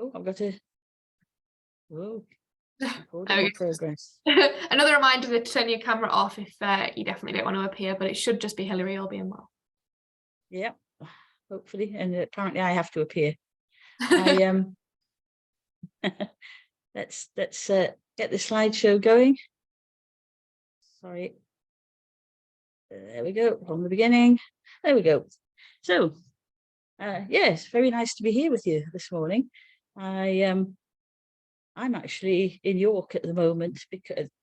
Oh, I've got to. Whoa, recording There in we go. progress. Another reminder to turn your camera off if you definitely don't want to appear, but it should just be Hilary all being well. Yeah, hopefully. And apparently I have to appear. I let's get the slideshow going. Sorry. There we go, from the beginning. There we go. So, yes, very nice to be here with you this morning. I'm actually in York at the moment,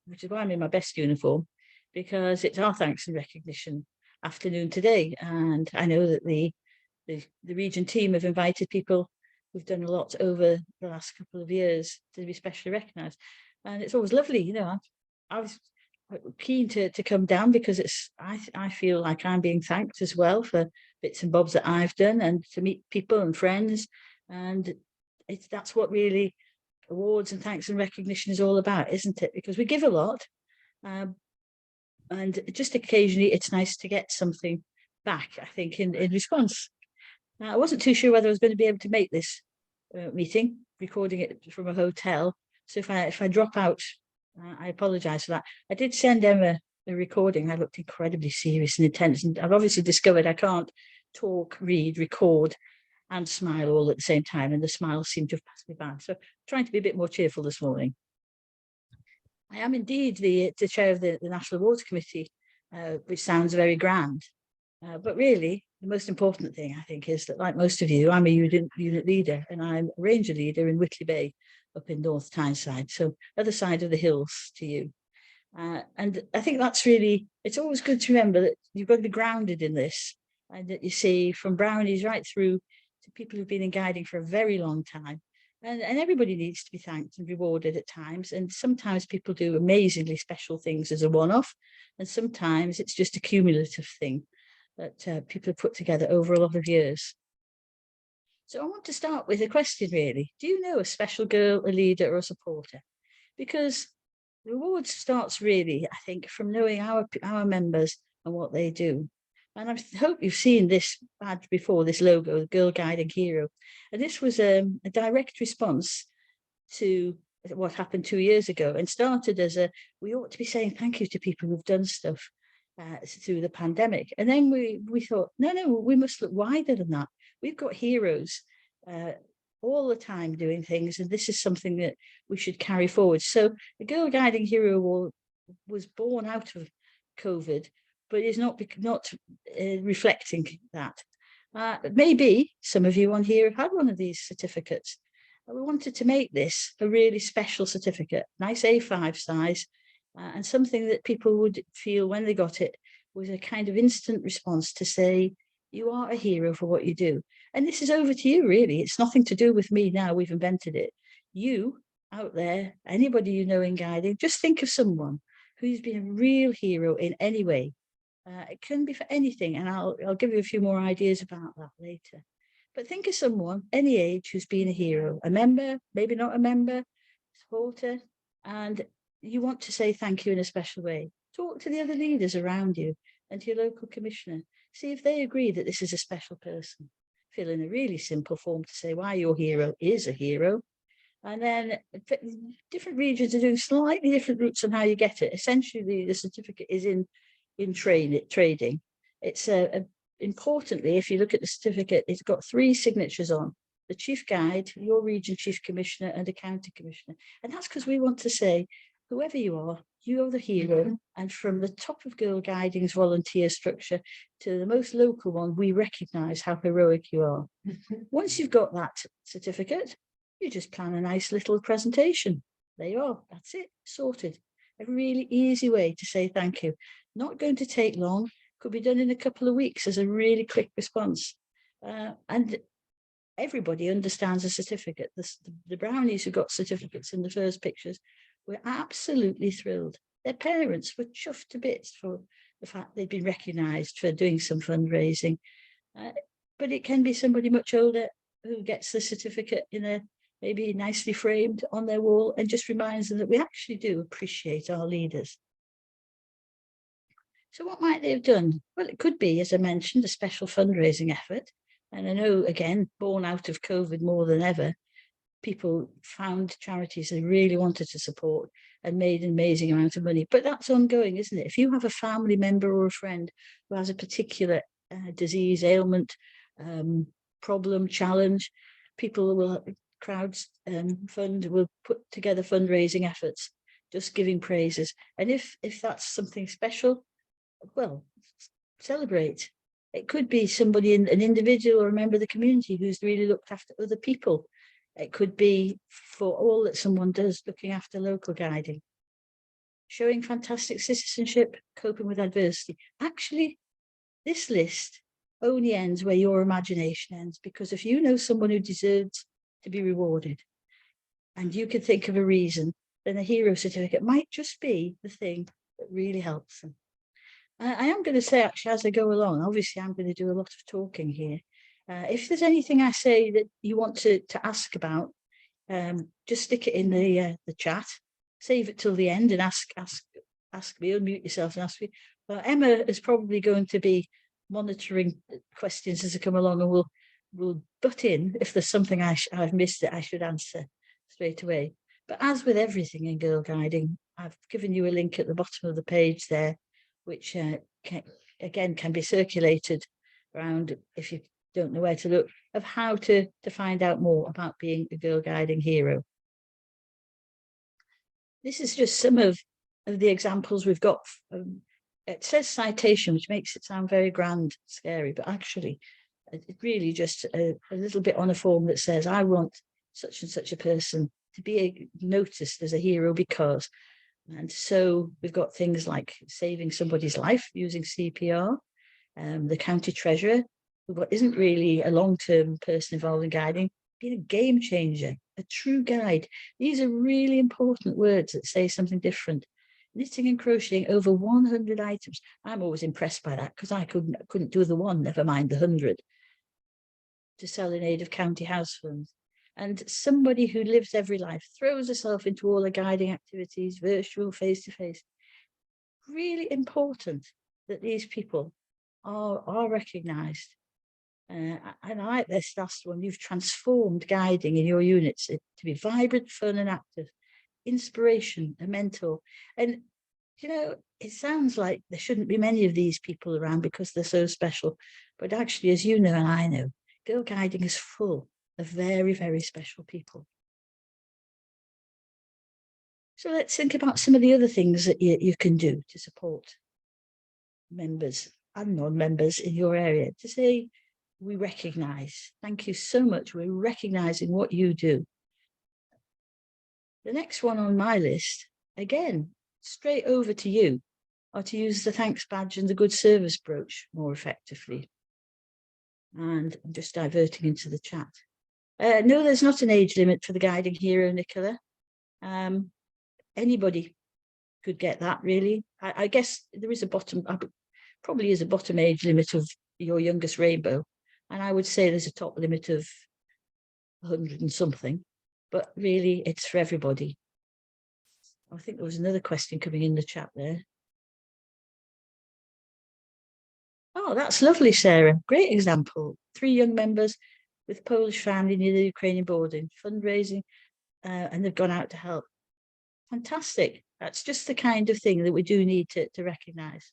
which is why I'm in my best uniform, because it's our thanks and recognition afternoon today. And I know that the region team have invited people who've done a lot over the last couple of years to be specially recognised. And it's always lovely, you know. I was keen to come down because I feel like I'm being thanked as well for bits and bobs that I've done, and to meet people and friends. And that's what really awards and thanks and recognition is all about, isn't it? Because we give a lot, and just occasionally it's nice to get something back, I think, in response. Now, I wasn't too sure whether I was going to be able to make this meeting, recording it from a hotel. So if I drop out, I apologise for that. I did send Emma the recording. I looked incredibly serious and intense, and I've obviously discovered I can't talk, read, record and smile all at the same time, and the smiles seem to have passed me by. So trying to be a bit more cheerful this morning. I am indeed the chair of the National Awards Committee, which sounds very grand. But really, the most important thing, I think, is that, like most of you, I'm a unit leader, and I'm a ranger leader in Whitley Bay up in North Tyneside, so other side of the hills to you. And I think that's really, it's always good to remember that you've got to be grounded in this, and that you see from brownies right through to people who've been in guiding for a very long time. And everybody needs to be thanked and rewarded at times. And sometimes people do amazingly special things as a one-off, and sometimes it's just a cumulative thing that people have put together over a lot of years. So I want to start with a question, really. Do you know a special girl, a leader or a supporter? Because the award starts really, I think, from knowing our members and what they do. And I hope you've seen this badge before, this logo, the Girl Guiding Hero. And this was a direct response to what happened 2 years ago, and started as we ought to be saying thank you to people who've done stuff through the pandemic. And then we thought, no, we must look wider than that. We've got heroes all the time doing things, and this is something that we should carry forward. So the Girl Guiding Hero Award was born out of COVID, but is not reflecting that. Maybe some of you on here have had one of these certificates. We wanted to make this a really special certificate, nice A5 size, and something that people would feel when they got it was a kind of instant response to say, you are a hero for what you do. And this is over to you, really. It's nothing to do with me now. We've invented it. You out there, anybody you know in guiding, just think of someone who's been a real hero in any way. It can be for anything, and I'll give you a few more ideas about that later. But think of someone, any age, who's been a hero, a member, maybe not a member, supporter, and you want to say thank you in a special way. Talk to the other leaders around you and to your local commissioner. See if they agree that this is a special person. Fill in a really simple form to say why your hero is a hero. And then different regions are doing slightly different routes on how you get it. Essentially, the certificate is in trading. It's importantly, if you look at the certificate, it's got 3 signatures on: the chief guide, your region chief commissioner, and a county commissioner. And that's because we want to say, whoever you are, you're the hero. And from the top of Girl Guiding's volunteer structure to the most local one, we recognise how heroic you are. Once you've got that certificate, you just plan a nice little presentation. There you are. That's it. Sorted. A really easy way to say thank you. Not going to take long. Could be done in a couple of weeks as a really quick response. And everybody understands a certificate. The brownies who got certificates in the first pictures were absolutely thrilled. Their parents were chuffed to bits for the fact they'd been recognised for doing some fundraising. But it can be somebody much older who gets the certificate in a maybe nicely framed on their wall, and just reminds them that we actually do appreciate our leaders. So what might they have done? Well, it could be, as I mentioned, a special fundraising effort. And I know, again, born out of COVID more than ever, people found charities they really wanted to support and made an amazing amount of money. But that's ongoing, isn't it? If you have a family member or a friend who has a particular disease, ailment, problem, challenge, people will fund will put together fundraising efforts, just giving praises. And if that's something special, well, celebrate. It could be somebody, an individual or a member of the community who's really looked after other people. It could be for all that someone does, looking after local guiding. Showing fantastic citizenship, coping with adversity. Actually, this list only ends where your imagination ends, because if you know someone who deserves to be rewarded and you can think of a reason, then a hero certificate might just be the thing that really helps them. I am going to say, actually, as I go along, obviously I'm going to do a lot of talking here. If there's anything I say that you want to ask about, just stick it in the chat, save it till the end and ask me, unmute yourself and ask me. Well, Emma is probably going to be monitoring questions as they come along, and we'll butt in if there's something I've missed that I should answer straight away. But as with everything in Girl Guiding, I've given you a link at the bottom of the page there, which can be circulated around if you don't know where to look, of how to find out more about being a Girl Guiding hero. This is just some of the examples we've got. It says citation, which makes it sound very grand, scary, but actually it's really just a little bit on a form that says, I want such and such a person to be noticed as a hero because. And so we've got things like saving somebody's life using CPR, the county treasurer, who isn't really a long-term person involved in guiding, being a game changer, a true guide. These are really important words that say something different. Knitting and crocheting over 100 items. I'm always impressed by that because I couldn't do the one, never mind the 100, to sell in aid of county house funds. And somebody who lives every life, throws herself into all the guiding activities, virtual, face-to-face. Really important that these people are recognised. And I like this last one. You've transformed guiding in your units to be vibrant, fun and active, inspiration, a mentor. And, you know, it sounds like there shouldn't be many of these people around because they're so special. But actually, as you know and I know, Girl Guiding is full of very, very special people. So let's think about some of the other things that you can do to support members and non-members in your area. To say, we recognise, thank you so much, we're recognising what you do. The next one on my list, again, straight over to you, are to use the thanks badge and the good service brooch more effectively. And I'm just diverting into the chat. No, there's not an age limit for the guiding hero, Nicola. Anybody could get that, really. I guess there is probably is a bottom age limit of your youngest rainbow. And I would say there's a top limit of 100 and something, but really it's for everybody. I think there was another question coming in the chat there. Oh, that's lovely, Sarah. Great example. 3 young members with Polish family near the Ukrainian border, fundraising, and they've gone out to help. Fantastic. That's just the kind of thing that we do need to recognise.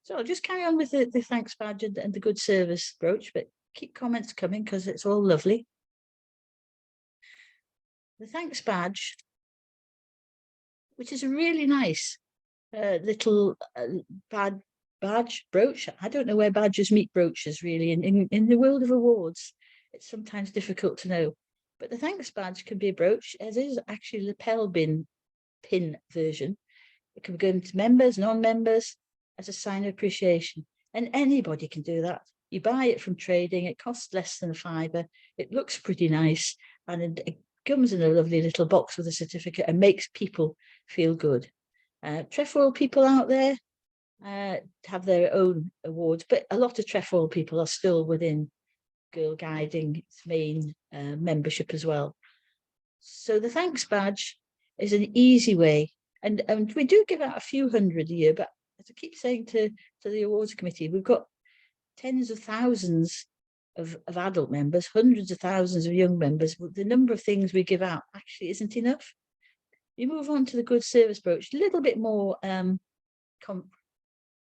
So I'll just carry on with the thanks badge and the good service brooch, but keep comments coming because it's all lovely. The thanks badge, which is a really nice little badge brooch. I don't know where badges meet brooches, really. In the world of awards, it's sometimes difficult to know. But the thanks badge can be a brooch, as is actually a lapel pin version. It can be given to members, non-members, as a sign of appreciation. And anybody can do that. You buy it from trading, it costs less than £5. It looks pretty nice, and it comes in a lovely little box with a certificate and makes people feel good. Trefoil people out there have their own awards, but a lot of Trefoil people are still within Girl Guiding's main membership as well. So the thanks badge is an easy way, and we do give out a few hundred a year, but as I keep saying to the awards committee, we've got tens of thousands of adult members, hundreds of thousands of young members, the number of things we give out actually isn't enough. You move on to the good service brooch, a little bit more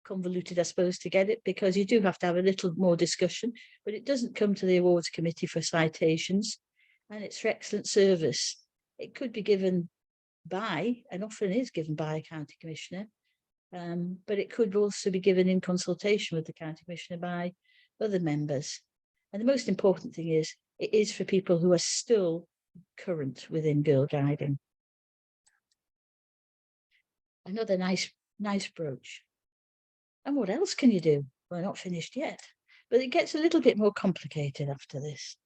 convoluted, I suppose, to get it, because you do have to have a little more discussion, but it doesn't come to the awards committee for citations, and it's for excellent service. It could be given by, and often is given by, a county commissioner, but it could also be given in consultation with the county commissioner by other members. And the most important thing is, it is for people who are still current within Girl Guiding. Another nice brooch. And what else can you do? We're not finished yet, but it gets a little bit more complicated after this.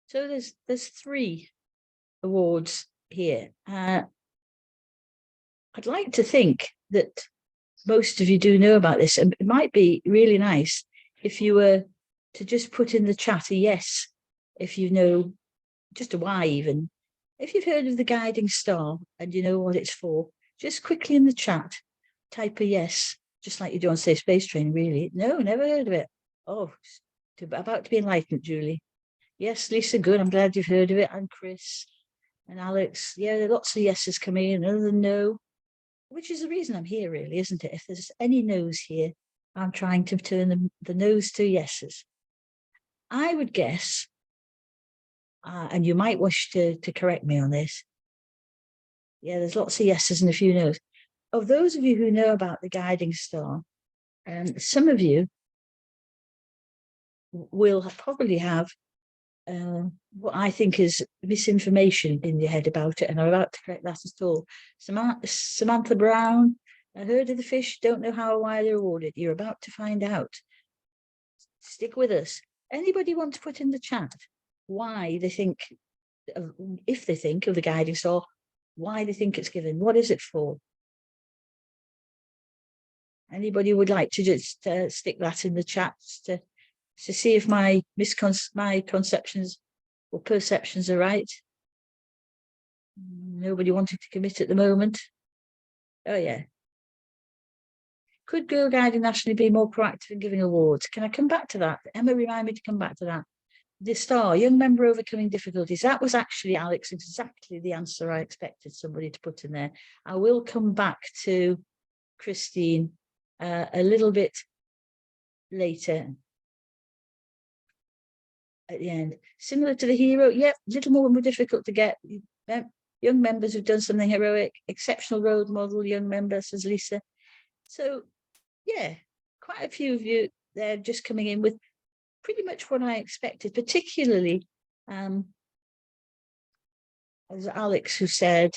So there's 3 awards here. I'd like to think that most of you do know about this, and it might be really nice if you were to just put in the chat a yes, if you know, just a Y even. If you've heard of the Guiding Star and you know what it's for, just quickly in the chat, type a yes, just like you do on Safe Space Training, really. No, never heard of it. Oh, about to be enlightened, Julie. Yes, Lisa, good. I'm glad you've heard of it. And Chris and Alex. Yeah, there are lots of yeses coming in, other than no, which is the reason I'm here, really, isn't it? If there's any no's here, I'm trying to turn the no's to yeses. I would guess, and you might wish to correct me on this. Yeah, there's lots of yeses and a few no's. Of those of you who know about the Guiding Star, some of you will probably have what I think is misinformation in your head about it, and I'm about to correct that at all. Samantha Brown, I heard of the fish, don't know how or why they're awarded. You're about to find out. Stick with us. Anybody want to put in the chat why they think, if they think of the Guiding Star, why they think it's given? What is it for? Anybody would like to just stick that in the chat to see if my conceptions or perceptions are right? Nobody wanting to commit at the moment. Oh yeah. Could Girl Guiding nationally be more proactive in giving awards? Can I come back to that? Emma, remind me to come back to that. The Star, young member overcoming difficulties. That was actually, Alex, exactly the answer I expected somebody to put in there. I will come back to Christine a little bit later at the end. Similar to the hero, yep, a little more difficult to get. Young members who've done something heroic, exceptional role model, young member, says Lisa. So, yeah, quite a few of you, they're just coming in with pretty much what I expected, particularly, as Alex who said,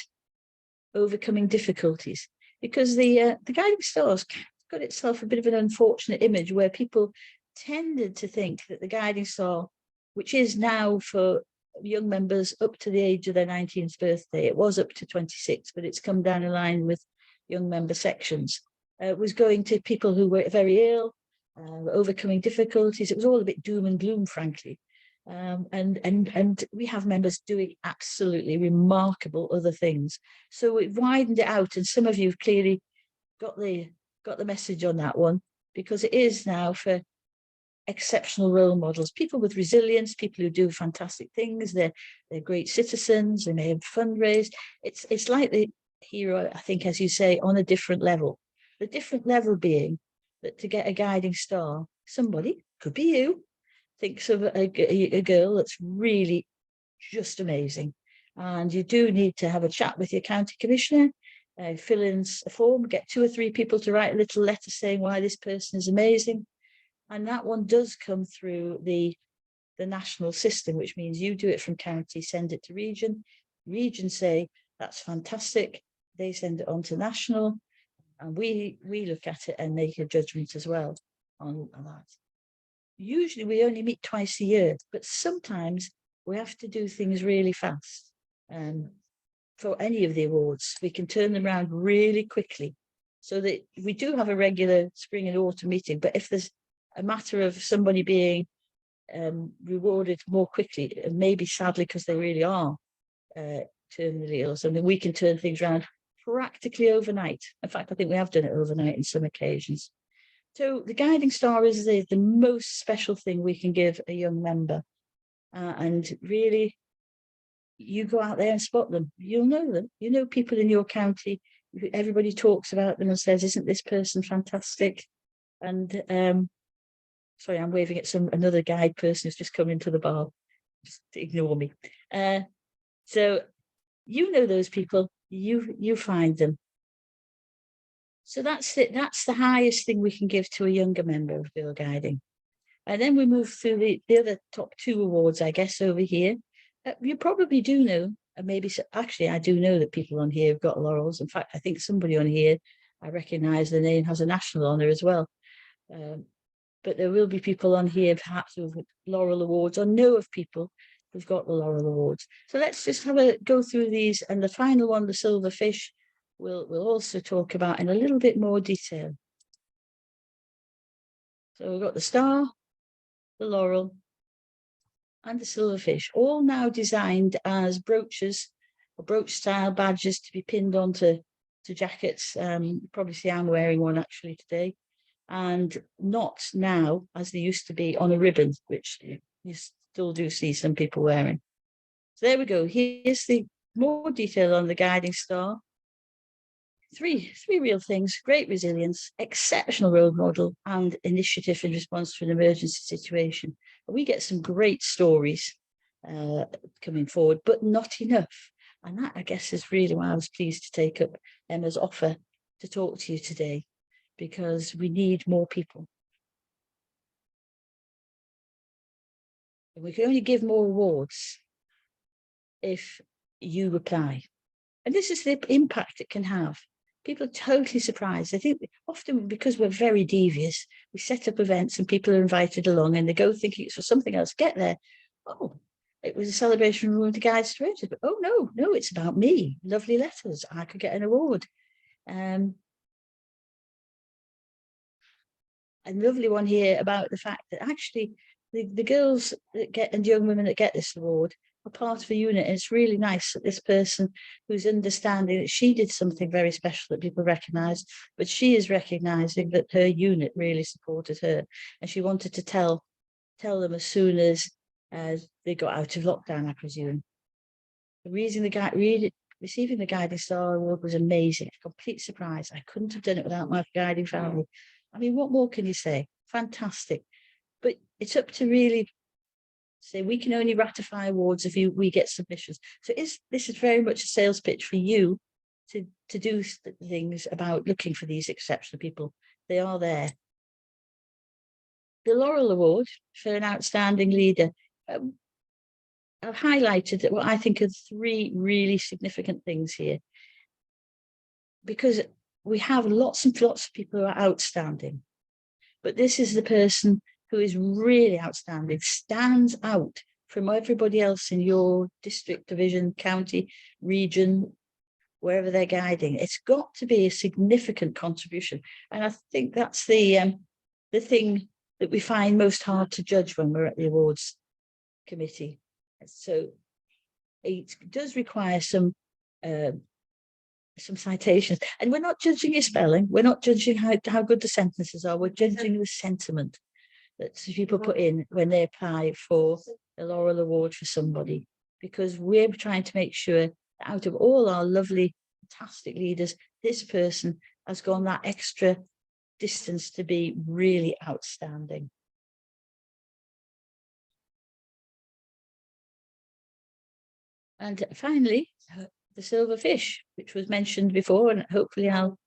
overcoming difficulties, because the Guiding Star's got itself a bit of an unfortunate image where people tended to think that the Guiding Star, which is now for young members up to the age of their 19th birthday, it was up to 26, but it's come down in line with young member sections, was going to people who were very ill, overcoming difficulties. It was all a bit doom and gloom, frankly. And we have members doing absolutely remarkable other things. So we've widened it out, and some of you have clearly got the message on that one, because it is now for exceptional role models, people with resilience, people who do fantastic things. They're great citizens. They may have fundraised. It's like the hero, I think, as you say, on a different level. The different level being that to get a Guiding Star, somebody, could be you, thinks of a girl that's really just amazing, and you do need to have a chat with your county commissioner, fill in a form, get 2 or 3 people to write a little letter saying why this person is amazing, and that one does come through the national system, which means you do it from county, send it to region say that's fantastic, they send it on to national, and we look at it and make a judgment as well on that. Usually we only meet twice a year, but sometimes we have to do things really fast. For any of the awards, we can turn them around really quickly, so that we do have a regular spring and autumn meeting. But if there's a matter of somebody being rewarded more quickly, maybe sadly because they really are terminally ill or something, we can turn things around practically overnight. In fact, I think we have done it overnight in some occasions. So the Guiding Star is the most special thing we can give a young member. And really, you go out there and spot them. You'll know them. You know people in your county. Everybody talks about them and says, isn't this person fantastic? And sorry, I'm waving at another guide person who's just come into the bar. Just ignore me. So you know those people, you find them. So that's it. That's the highest thing we can give to a younger member of Girl Guiding. And then we move through the other top 2 awards, I guess, over here. You probably do know, and maybe actually I do know that people on here have got laurels. In fact, I think somebody on here, I recognise the name, has a national honour as well. But there will be people on here perhaps with laurel awards, or know of people who've got the laurel awards. So let's just have a go through these, and the final one, the Silver Fish, we'll also talk about in a little bit more detail. So we've got the Star, the Laurel, and the Silver Fish, all now designed as brooches or brooch style badges to be pinned onto jackets. You probably see I'm wearing one actually today, and not now as they used to be on a ribbon, which you still do see some people wearing. So there we go. Here's the more detail on the Guiding Star. Three real things: great resilience, exceptional role model, and initiative in response to an emergency situation. And we get some great stories coming forward, but not enough. And that, I guess, is really why I was pleased to take up Emma's offer to talk to you today, because we need more people. And we can only give more awards if you apply. And this is the impact it can have. People are totally surprised. I think often because we're very devious, we set up events and people are invited along and they go thinking it's for something else. Get there. Oh, it was a celebration of Women to Guide Strangers. But oh, no, it's about me. Lovely letters. I could get an award. And lovely one here about the fact that actually the girls that get, and young women that get this award, are part of a unit. And it's really nice that this person who's understanding that she did something very special that people recognise, but she is recognising that her unit really supported her, and she wanted to tell them as soon as they got out of lockdown, I presume. Receiving the Guiding Star Award was amazing. A complete surprise. I couldn't have done it without my guiding family. I mean, what more can you say? Fantastic. But it's up to really say we can only ratify awards if we get submissions. So this is very much a sales pitch for you to do things about looking for these exceptional people. They are there. The Laurel Award for an outstanding leader. I've highlighted what I think are 3 really significant things here, because we have lots and lots of people who are outstanding, but this is the person who is really outstanding, stands out from everybody else in your district, division, county, region, wherever they're guiding. It's got to be a significant contribution. And I think that's the thing that we find most hard to judge when we're at the awards committee. So it does require some citations. And we're not judging your spelling. We're not judging how good the sentences are. We're judging the sentiment that people put in when they apply for a Laurel Award for somebody, because we're trying to make sure that out of all our lovely, fantastic leaders, this person has gone that extra distance to be really outstanding. And finally, the Silver Fish, which was mentioned before, and hopefully I'll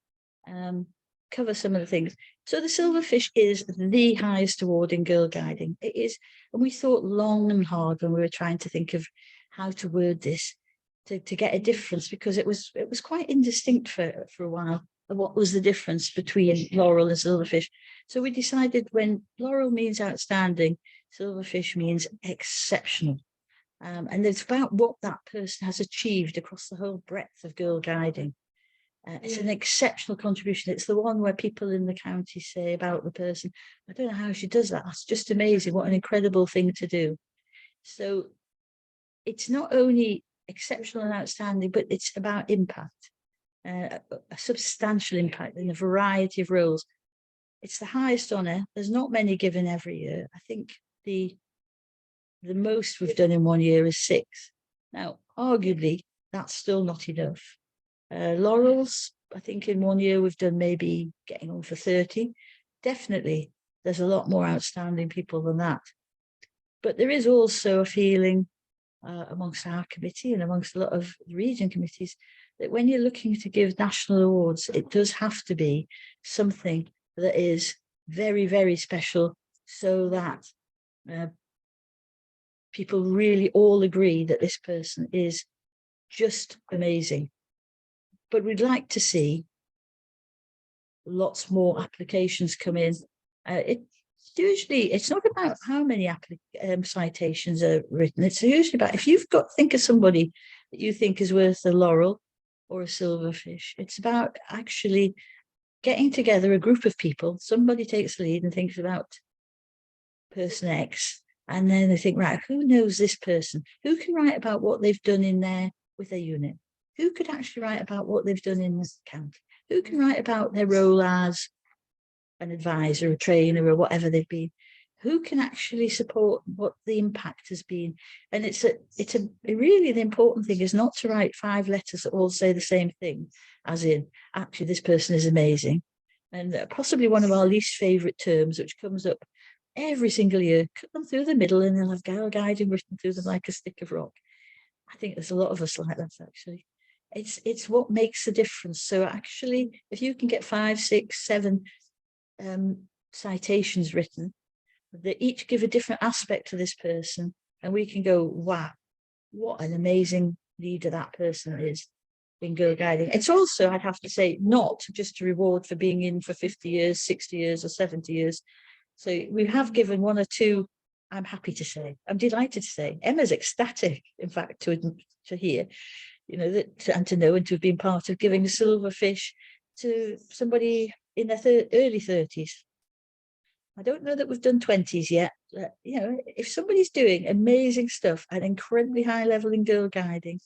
cover some of the things. So the Silver Fish is the highest award in Girl Guiding. It is, and we thought long and hard when we were trying to think of how to word this to get a difference, because it was quite indistinct for a while. What was the difference between Laurel and Silverfish? So we decided when Laurel means outstanding, Silverfish means exceptional. And it's about what that person has achieved across the whole breadth of Girl Guiding. It's an exceptional contribution. It's the one where people in the county say about the person, I don't know how she does that. That's just amazing. What an incredible thing to do. So it's not only exceptional and outstanding, but it's about impact. a substantial impact in a variety of roles. It's the highest honour. There's not many given every year. I think the most we've done in 1 year is 6. Now, arguably, that's still not enough. Laurels, I think in 1 year we've done maybe getting on for 30. Definitely, there's a lot more outstanding people than that. But there is also a feeling amongst our committee and amongst a lot of region committees that when you're looking to give national awards, it does have to be something that is very, very special, so that people really all agree that this person is just amazing. But we'd like to see lots more applications come in. It's not about how many citations are written. It's usually about, if you've think of somebody that you think is worth a laurel or a silverfish, it's about actually getting together a group of people. Somebody takes the lead and thinks about person X, and then they think, right, who knows this person? Who can write about what they've done in there with their unit? Who could actually write about what they've done in this county? Who can write about their role as an advisor, a trainer, or whatever they've been? Who can actually support what the impact has been? And really the important thing is not to write 5 letters that all say the same thing, as in, actually, this person is amazing. And possibly one of our least favourite terms, which comes up every single year, cut them through the middle and they'll have Girl Guiding written through them like a stick of rock. I think there's a lot of us like that, actually. It's what makes the difference. So actually, if you can get 5, 6, 7 citations written that each give a different aspect to this person, and we can go, wow, what an amazing leader that person is in Girl Guiding. It's also, I'd have to say, not just a reward for being in for 50 years, 60 years or 70 years. So we have given 1 or 2, I'm happy to say, I'm delighted to say, Emma's ecstatic, in fact, to hear, you know, that, and to know, and to have been part of giving a silverfish to somebody in their early 30s. I don't know that we've done 20s yet. You know, if somebody's doing amazing stuff at incredibly high level in Girl Guiding,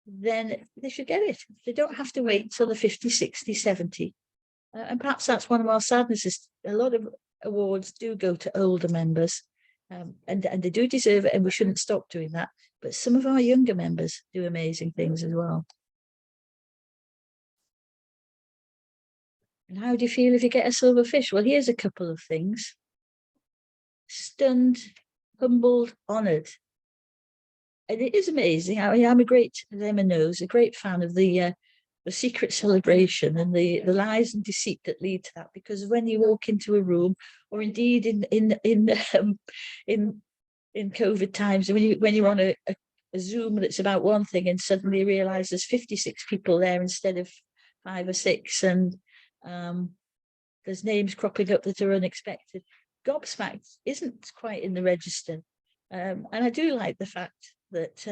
then they should get it. They don't have to wait till they're 50, 60, 70. And perhaps that's one of our sadnesses. A lot of awards do go to older members, and they do deserve it, and we shouldn't stop doing that. But some of our younger members do amazing things as well. And how do you feel if you get a silverfish? Well, here's a couple of things. Stunned, humbled, honoured. And it is amazing. I'm a great, as Emma knows, a great fan of the secret celebration and the lies and deceit that lead to that. Because when you walk into a room, or indeed in COVID times, when you're on a Zoom and it's about one thing, and suddenly you realise there's 56 people there instead of 5 or 6, and there's names cropping up that are unexpected. Gobsmacked isn't quite in the register, and I do like the fact that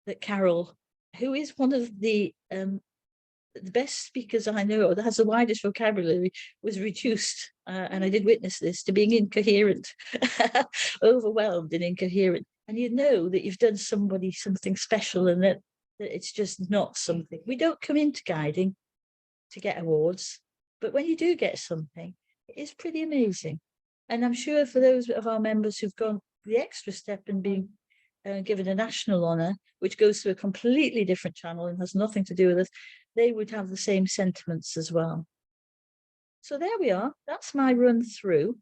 that Carol, who is one of the best speakers I know, that has the widest vocabulary, was reduced, and I did witness this, to being incoherent, overwhelmed and incoherent. And you know that you've done somebody something special, and that it's just not something. We don't come into guiding to get awards, but when you do get something, it is pretty amazing. And I'm sure for those of our members who've gone the extra step and been given a national honour, which goes through a completely different channel and has nothing to do with us, they would have the same sentiments as well. So there we are. That's my run through.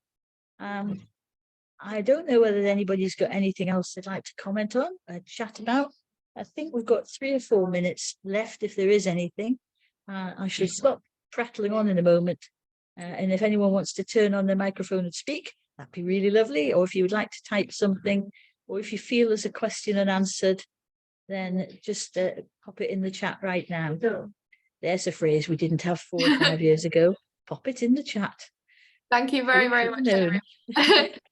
I don't know whether anybody's got anything else they'd like to comment on, chat about. I think we've got 3 or 4 minutes left if there is anything. I should stop prattling on in a moment. And if anyone wants to turn on their microphone and speak, that'd be really lovely. Or if you would like to type something, or if you feel there's a question unanswered, then just pop it in the chat right now. There's a phrase we didn't have 4 or 5 years ago. Pop it in the chat. Thank you very, very much, Hilary.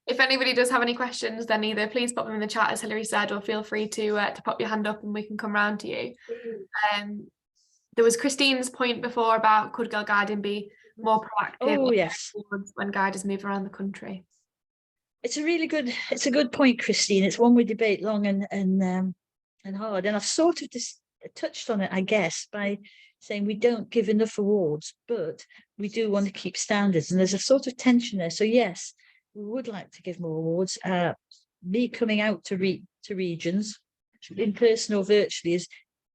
If anybody does have any questions, then either please pop them in the chat, as Hilary said, or feel free to pop your hand up and we can come round to you. There was Christine's point before about, could Girl Guiding be more proactive? Oh, yes. When guiders move around the country. It's a good point, Christine. It's one we debate long and hard. And I've sort of touched on it, I guess, by saying we don't give enough awards, but we do want to keep standards. And there's a sort of tension there. So yes, we would like to give more awards. Me coming out to regions, in person or virtually, is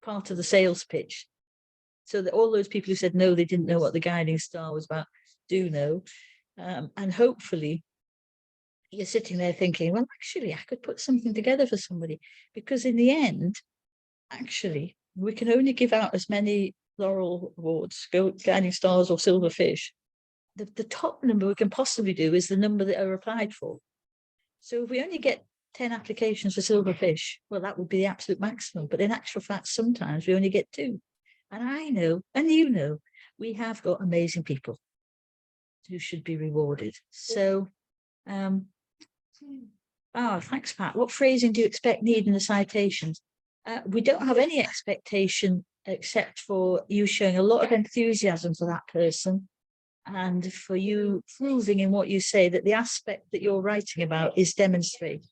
part of the sales pitch. So that all those people who said no, they didn't know what the Guiding Star was about, do know. And hopefully you're sitting there thinking, well, actually, I could put something together for somebody. Because in the end, actually, we can only give out as many Laurel Awards, Guiding Stars or Silver Fish. The top number we can possibly do is the number that are applied for. So if we only get 10 applications for Silver Fish, well, that would be the absolute maximum. But in actual fact, sometimes we only get 2. And I know, and you know, we have got amazing people who should be rewarded. So, thanks, Pat. What phrasing do you expect need in the citations? We don't have any expectation except for you showing a lot of enthusiasm for that person, and for you proving in what you say that the aspect that you're writing about is demonstrated.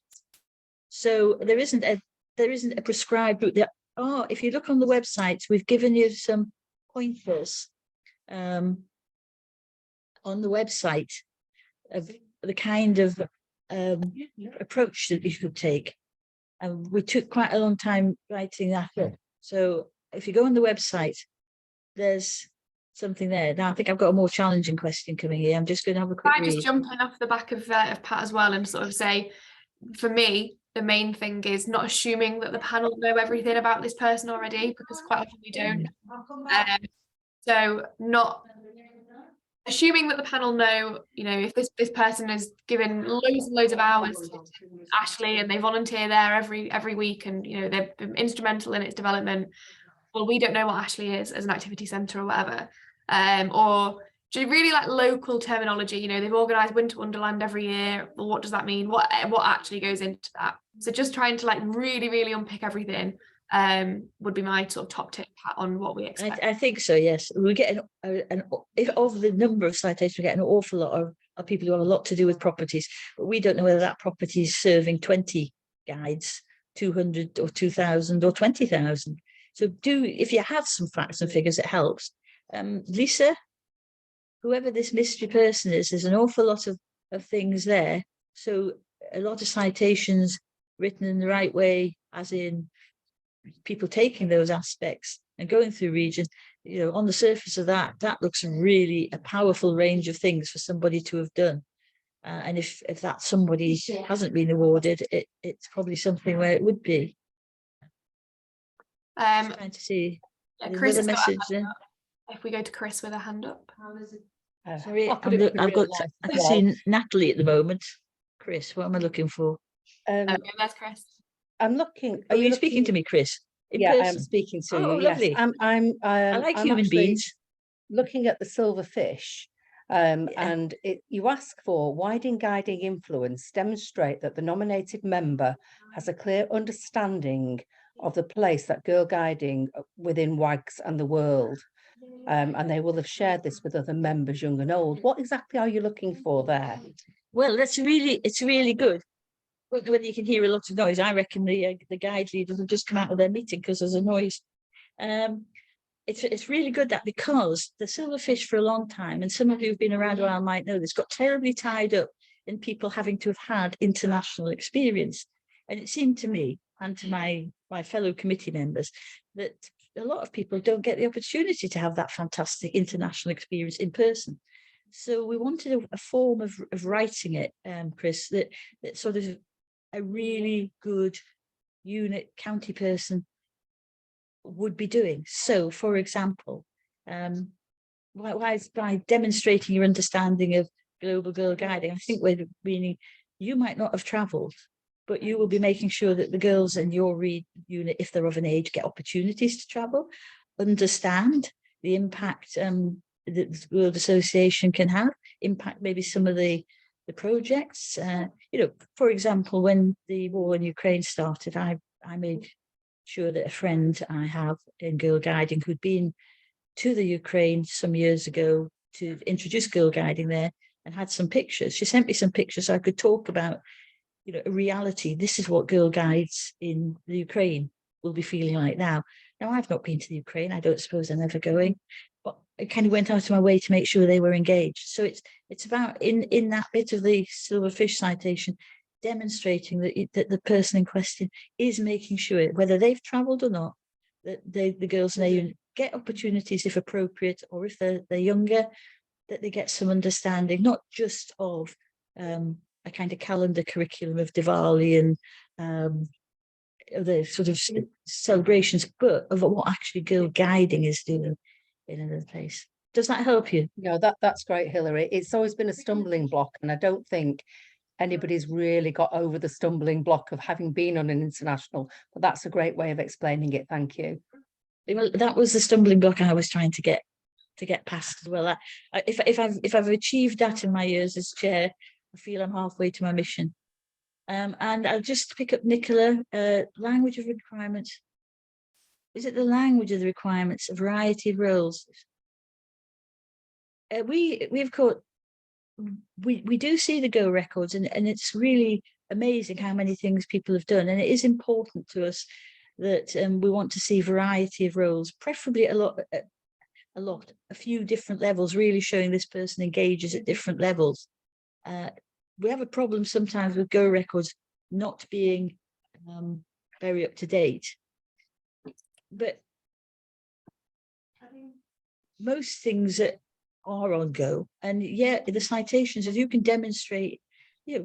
So there isn't a prescribed route. If you look on the website, we've given you some pointers on the website of the kind of approach that you could take. And we took quite a long time writing that up. So if you go on the website, there's something there. Now I think I've got a more challenging question coming here. I'm just going to have a quick I just read. jump in off the back of Pat as well and sort of say, for me, the main thing is not assuming that the panel know everything about this person already, because quite often we don't. So not assuming that the panel know, you know, if this person is given loads and loads of hours to Ashley and they volunteer there every week, and you know they've been instrumental in its development. Well, we don't know what Ashley is as an activity centre or whatever, or really like local terminology. You know, they've organised Winter Wonderland every year. Well, what does that mean? What actually goes into that? So just trying to like really unpick everything would be my sort of top tip on what we expect. I think so, yes. We get if of the number of citations, we get an awful lot of people who have a lot to do with properties, but we don't know whether that property is serving 20 guides, 200 or 2,000 or 20,000. So if you have some facts and figures, it helps. Lisa, whoever this mystery person is, there's an awful lot of things there. So a lot of citations written in the right way, as in people taking those aspects and going through regions, you know, on the surface of that looks really a powerful range of things for somebody to have done. And if that somebody hasn't been awarded, it's probably something where it would be. Trying to see Chris another message there. If we go to Chris with a hand up. Sorry, I can see Natalie at the moment. Chris, what am I looking for? That's Chris. I'm looking. Are you speaking to me, Chris? Yeah, I am speaking to you. Lovely. Yes, I like human beings. Looking at the Silver Fish, and you ask for widening guiding influence, demonstrate that the nominated member has a clear understanding of the place that girl guiding within WAGs and the world, and they will have shared this with other members, young and old. What exactly are you looking for there? Well, it's really good. Whether you can hear a lot of noise, I reckon the guide leaders have just come out of their meeting because there's a noise. It's really good that, because the Silver Fish for a long time, and some of you who've been around a while might know this, got terribly tied up in people having to have had international experience. And it seemed to me and to my fellow committee members that a lot of people don't get the opportunity to have that fantastic international experience in person. So we wanted a form of writing it, Chris, that sort of a really good unit county person would be doing. So, for example, by demonstrating your understanding of global girl guiding, I think we're meaning you might not have travelled, but you will be making sure that the girls in your unit, if they're of an age, get opportunities to travel, understand the impact that the World Association can have, impact maybe some of the projects. You know, for example, when the war in Ukraine started, I made sure that a friend I have in girl guiding, who'd been to the Ukraine some years ago to introduce girl guiding there, and had some pictures. She sent me some pictures so I could talk about, you know, a reality. This is what girl guides in the Ukraine will be feeling like now. Now, I've not been to the Ukraine. I don't suppose I'm ever going, but I kind of went out of my way to make sure they were engaged. So it's about in that bit of the Silverfish citation, demonstrating that the person in question is making sure, whether they've travelled or not, that the girls may get opportunities if appropriate, or if they're younger, that they get some understanding, not just of a kind of calendar curriculum of Diwali and the sort of celebrations, but of what actually girl guiding is doing in another place. Does that help you? No, that's great, Hilary. It's always been a stumbling block, and I don't think anybody's really got over the stumbling block of having been on an international, but that's a great way of explaining it. Thank you. Well, that was the stumbling block I was trying to get past as well. If I've achieved that in my years as chair, I feel I'm halfway to my mission. And I'll just pick up Nicola, language of requirements. Is it the language of the requirements, a variety of roles? We've got, we do see the Go records, and it's really amazing how many things people have done. And it is important to us that we want to see variety of roles, preferably a few different levels, really showing this person engages at different levels. We have a problem sometimes with Go records not being very up to date, but most things that are on Go, and the citations, if you can demonstrate,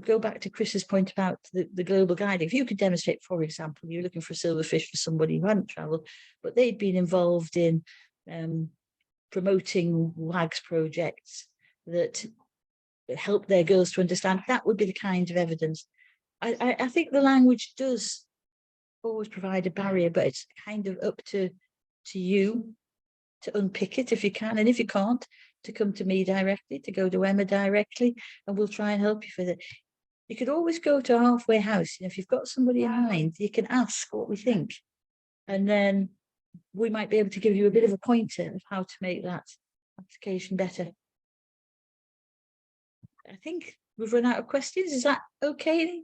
go back to Chris's point about the global guiding. If you could demonstrate, for example, you're looking for a Silverfish for somebody who hadn't travelled, but they'd been involved in promoting WAGS projects that help their girls to understand, that would be the kind of evidence. I think the language does always provide a barrier, but it's kind of up to you to unpick it if you can, and if you can't, to come to me directly, to go to Emma directly, and we'll try and help you with it. You could always go to Halfway House. If you've got somebody in mind, you can ask what we think, and then we might be able to give you a bit of a pointer of how to make that application better. I think we've run out of questions. Is that okay?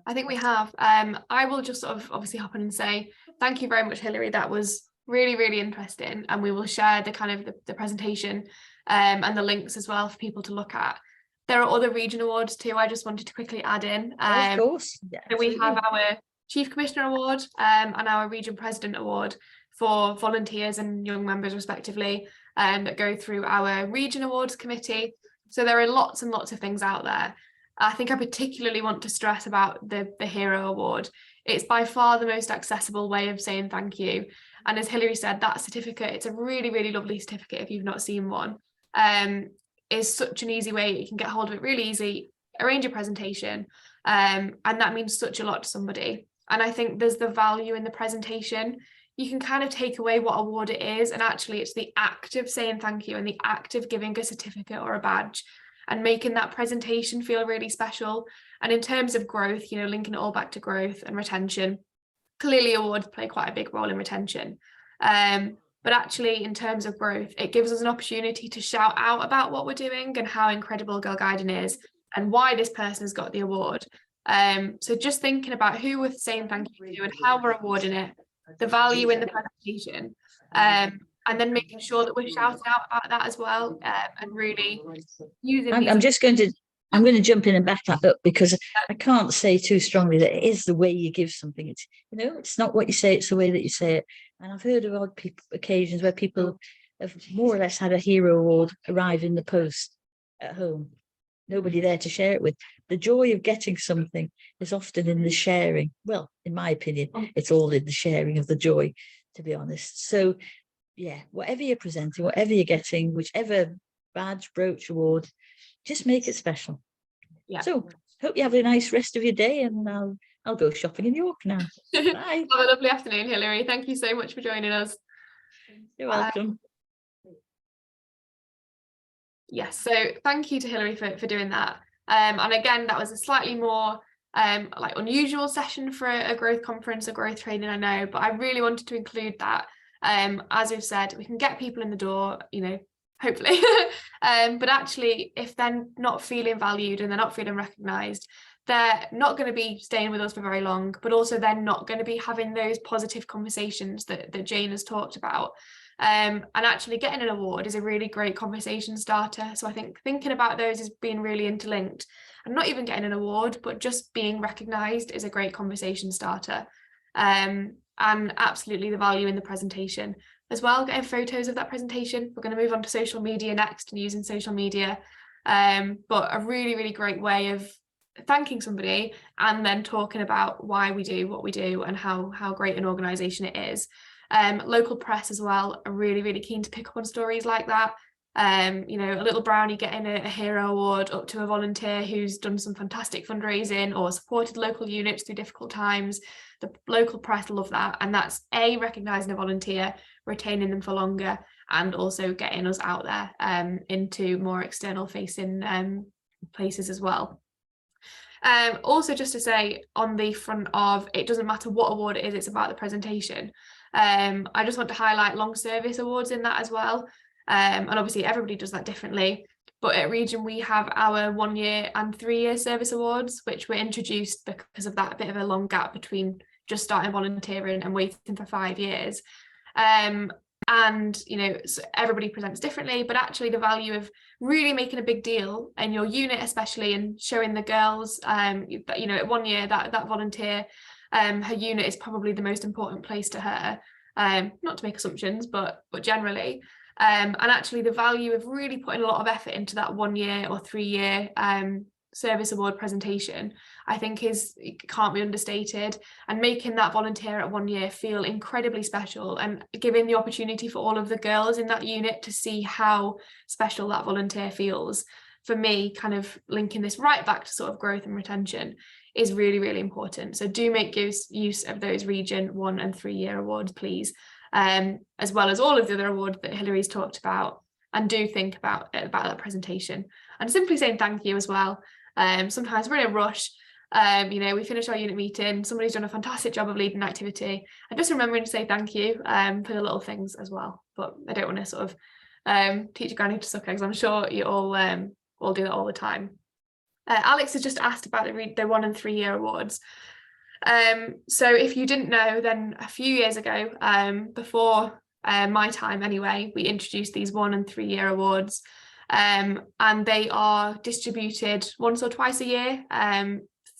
I think we have. I will just sort of obviously hop in and say thank you very much, Hilary. That was really, really interesting, and we will share the kind of the presentation and the links as well for people to look at. There are other region awards too. I just wanted to quickly add in. Of course. Yeah, so we have our Chief Commissioner Award and our Region President Award for volunteers and young members respectively, that go through our Region Awards Committee. So there are lots and lots of things out there. I think I particularly want to stress about the Hero Award. It's by far the most accessible way of saying thank you. And as Hilary said, that certificate, it's a really, really lovely certificate if you've not seen one. Is such an easy way, you can get hold of it really easy, arrange a presentation, and that means such a lot to somebody. And I think there's the value in the presentation. You can kind of take away what award it is, and actually it's the act of saying thank you and the act of giving a certificate or a badge and making that presentation feel really special. And in terms of growth, linking it all back to growth and retention, clearly awards play quite a big role in retention. But actually in terms of growth, it gives us an opportunity to shout out about what we're doing and how incredible Girl Guiding is and why this person has got the award. So just thinking about who we're saying thank you to and how we're awarding it, the value in the presentation, and then making sure that we're shouting out about that as well, and really using I'm going to jump in and back that up, because I can't say too strongly that it is the way you give something. It's it's not what you say, it's the way that you say it. And I've heard of odd occasions where people have more or less had a Hero Award arrive in the post at home, nobody there to share it with. The joy of getting something is often in the sharing. Well, in my opinion, it's all in the sharing of the joy, to be honest. So yeah, whatever you're presenting, whatever you're getting, whichever badge, brooch, award, just make it special. Yeah. So hope you have a nice rest of your day, and I'll go shopping in York now. Bye. Have a lovely afternoon, Hilary. Thank you so much for joining us. You're welcome. Yes, so thank you to Hilary for doing that. And again, that was a slightly more like unusual session for a growth conference, a growth training, I know, but I really wanted to include that. As we've said, we can get people in the door, hopefully, but actually if they're not feeling valued and they're not feeling recognised, they're not going to be staying with us for very long, but also they're not going to be having those positive conversations that Jane has talked about. And actually getting an award is a really great conversation starter. So I think thinking about those as being really interlinked, and not even getting an award, but just being recognised is a great conversation starter. And absolutely the value in the presentation as well, getting photos of that presentation. We're going to move on to social media next and using social media. But a really, really great way of thanking somebody and then talking about why we do what we do and how great an organisation it is. Local press as well are really, really keen to pick up on stories like that. You know, a little brownie getting a hero award, up to a volunteer who's done some fantastic fundraising or supported local units through difficult times. The local press love that, and that's recognising a volunteer, retaining them for longer, and also getting us out there into more external facing places as well. Also, just to say on the front of, it doesn't matter what award it is, it's about the presentation. I just want to highlight long service awards in that as well. And obviously everybody does that differently, but at Region we have our 1 year and 3 year service awards, which were introduced because of that bit of a long gap between just starting volunteering and waiting for 5 years. And you know, so everybody presents differently, but actually the value of really making a big deal in your unit, especially, and showing the girls, you know, at 1 year that volunteer, her unit is probably the most important place to her. Not to make assumptions, but generally. And actually the value of really putting a lot of effort into that 1 year or 3 year service award presentation, I think can't be understated, and making that volunteer at 1 year feel incredibly special and giving the opportunity for all of the girls in that unit to see how special that volunteer feels. For me, kind of linking this right back to sort of growth and retention is really, really important. So do make use of those Region 1 and 3 year awards, please, as well as all of the other awards that Hilary's talked about, and do think about that presentation. And simply saying thank you as well. Sometimes we're in a rush, you know, we finish our unit meeting, somebody's done a fantastic job of leading an activity, and just remembering to say thank you for the little things as well. But I don't want to sort of teach your granny to suck eggs. I'm sure you all do that all the time. Alex has just asked about the 1 and 3 year awards. So if you didn't know, then a few years ago, before my time anyway, we introduced these 1 and 3 year awards, and they are distributed once or twice a year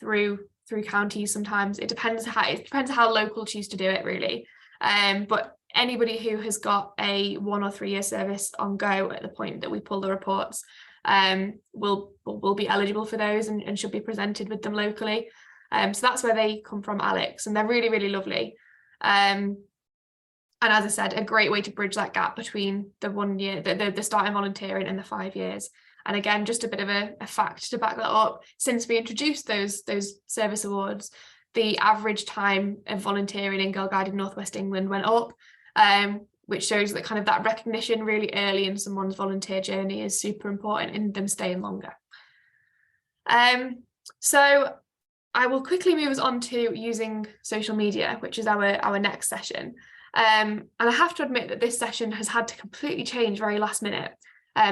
through counties. Sometimes it depends how local choose to do it, really, but anybody who has got a 1 or 3 year service on go at the point that we pull the reports will be eligible for those and should be presented with them locally. So that's where they come from, Alex, and they're really, really lovely. And as I said, a great way to bridge that gap between the 1 year, the starting volunteering, and the 5 years. And again, just a bit of a fact to back that up, since we introduced those service awards, the average time of volunteering in Girl Guided North West England went up, which shows that kind of that recognition really early in someone's volunteer journey is super important in them staying longer. So I will quickly move us on to using social media, which is our next session. And I have to admit that this session has had to completely change very last minute,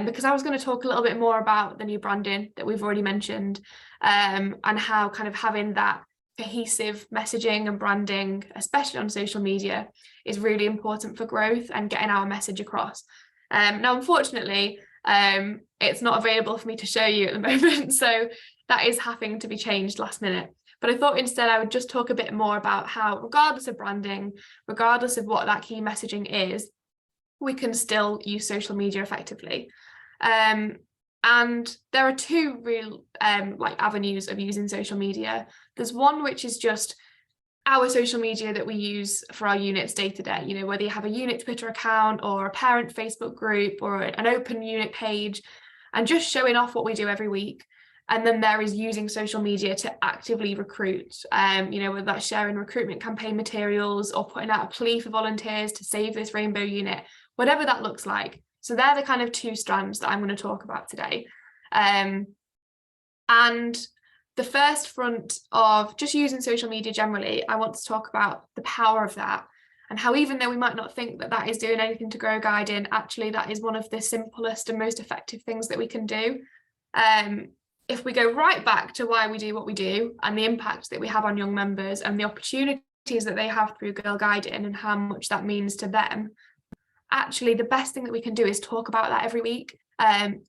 because I was going to talk a little bit more about the new branding that we've already mentioned, and how kind of having that cohesive messaging and branding, especially on social media, is really important for growth and getting our message across. Now, unfortunately, it's not available for me to show you at the moment, so that is having to be changed last minute. But I thought instead I would just talk a bit more about how, regardless of branding, regardless of what that key messaging is, we can still use social media effectively. And there are two real avenues of using social media. There's one which is just our social media that we use for our units day to day, you know, whether you have a unit Twitter account or a parent Facebook group or an open unit page, and just showing off what we do every week. And then there is using social media to actively recruit, you know, whether that's sharing recruitment campaign materials or putting out a plea for volunteers to save this rainbow unit, whatever that looks like. So they're the kind of two strands that I'm going to talk about today. And the first front of just using social media generally, I want to talk about the power of that, and how even though we might not think that that is doing anything to grow guiding, actually that is one of the simplest and most effective things that we can do. if we go right back to why we do what we do and the impact that we have on young members and the opportunities that they have through Girl Guiding and how much that means to them, actually the best thing that we can do is talk about that every week.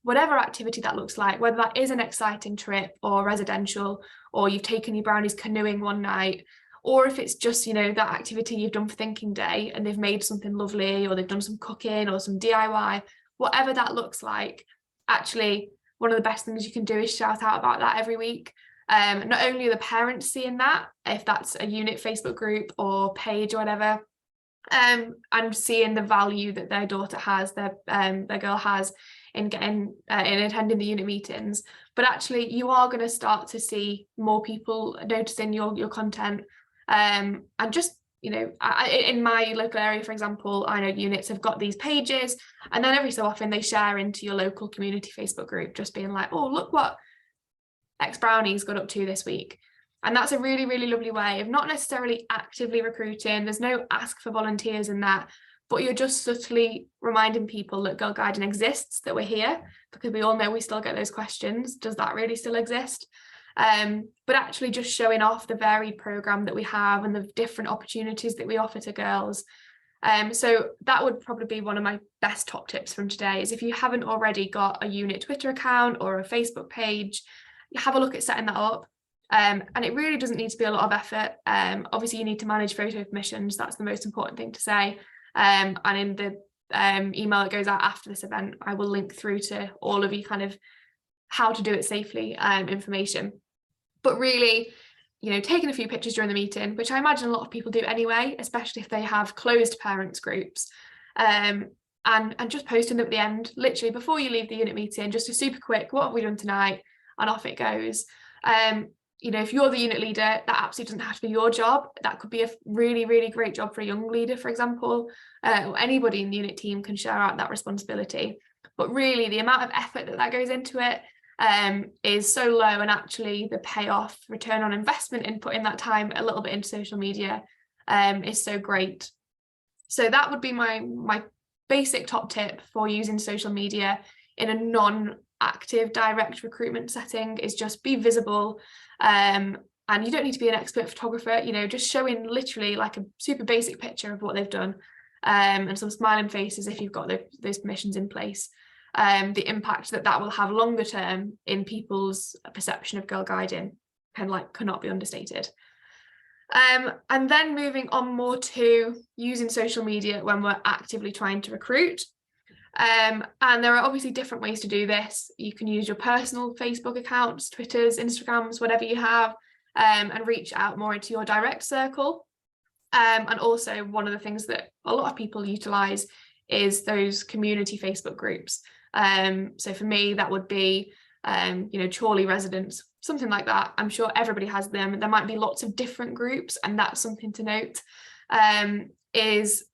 Whatever activity that looks like, whether that is an exciting trip or residential, or you've taken your brownies canoeing one night, or if it's just, you know, that activity you've done for thinking day and they've made something lovely, or they've done some cooking or some DIY, whatever that looks like, actually one of the best things you can do is shout out about that every week. Not only are the parents seeing that, if that's a unit Facebook group or page or whatever, and seeing the value that their daughter has, their girl has in getting in attending the unit meetings, but actually you are going to start to see more people noticing your content, and just, you know, in my local area, for example, I know units have got these pages, and then every so often they share into your local community Facebook group, just being like, oh, look what X Brownies got up to this week. And that's a really, really lovely way of not necessarily actively recruiting. There's no ask for volunteers in that, but you're just subtly reminding people that Girl Guiding exists, that we're here, because we all know we still get those questions. Does that really still exist? But actually just showing off the varied programme that we have and the different opportunities that we offer to girls. So that would probably be one of my best top tips from today, is if you haven't already got a unit Twitter account or a Facebook page, have a look at setting that up. And it really doesn't need to be a lot of effort. Obviously you need to manage photo permissions. That's the most important thing to say. And in the email that goes out after this event, I will link through to all of you kind of how to do it safely information. But really, you know, taking a few pictures during the meeting, which I imagine a lot of people do anyway, especially if they have closed parents groups, and just posting them at the end, literally before you leave the unit meeting, just a super quick, what have we done tonight? And off it goes. You know, if you're the unit leader, that absolutely doesn't have to be your job. That could be a really, really great job for a young leader, for example, or anybody in the unit team can share out that responsibility. But really, the amount of effort that goes into it is so low, and actually the payoff, return on investment in putting that time a little bit into social media is so great. So that would be my basic top tip for using social media in a non-active direct recruitment setting, is just be visible. And you don't need to be an expert photographer, you know, just showing literally like a super basic picture of what they've done, and some smiling faces if you've got those permissions in place. The impact that will have longer term in people's perception of Girl Guiding cannot be understated. And then moving on more to using social media when we're actively trying to recruit. And there are obviously different ways to do this. You can use your personal Facebook accounts, Twitters, Instagrams, whatever you have, and reach out more into your direct circle. And also one of the things that a lot of people utilize is those community Facebook groups. So for me, that would be, you know, Chorley residents, something like that. I'm sure everybody has them. There might be lots of different groups, and that's something to note, is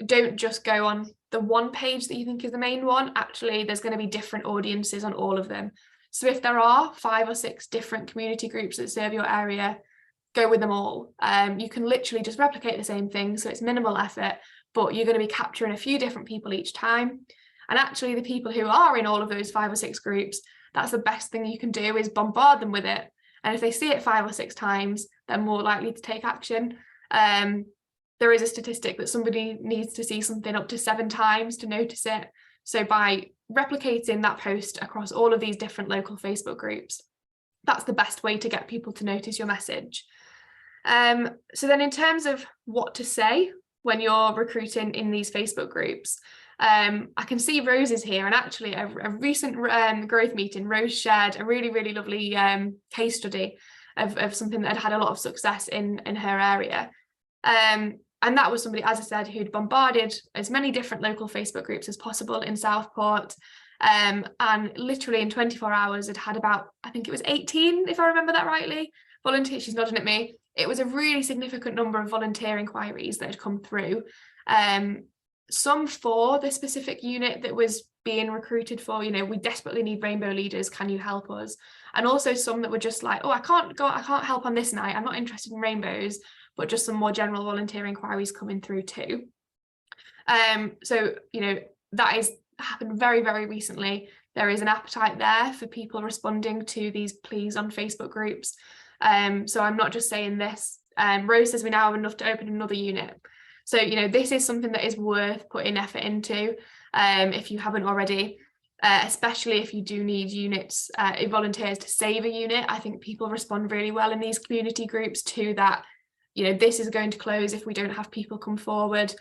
don't just go on the one page that you think is the main one. Actually, there's going to be different audiences on all of them. So if there are 5 or 6 different community groups that serve your area, go with them all. You can literally just replicate the same thing, so it's minimal effort, but you're going to be capturing a few different people each time. And actually the people who are in all of those 5 or 6 groups, that's the best thing you can do, is bombard them with it. And if they see it 5 or 6 times, they're more likely to take action. There is a statistic that somebody needs to see something up to 7 times to notice it. So by replicating that post across all of these different local Facebook groups, that's the best way to get people to notice your message. So then in terms of what to say when you're recruiting in these Facebook groups, I can see Rose is here, and actually a recent growth meeting, Rose shared a really, really lovely case study of something that had a lot of success in her area. And that was somebody, as I said, who'd bombarded as many different local Facebook groups as possible in Southport. And literally in 24 hours, it had about, I think it was 18, if I remember that rightly, volunteers. She's nodding at me. It was a really significant number of volunteer inquiries that had come through. Some for the specific unit that was being recruited for, you know, we desperately need rainbow leaders, can you help us? And also some that were just like, oh, I can't help on this night, I'm not interested in rainbows, but just some more general volunteer inquiries coming through too. So, you know, that is happened very, very recently. there is an appetite there for people responding to these pleas on Facebook groups. So I'm not just saying this. Rose says we now have enough to open another unit. So, you know, this is something that is worth putting effort into if you haven't already, especially if you do need units, volunteers to save a unit. I think people respond really well in these community groups to that, you know, this is going to close if we don't have people come forward.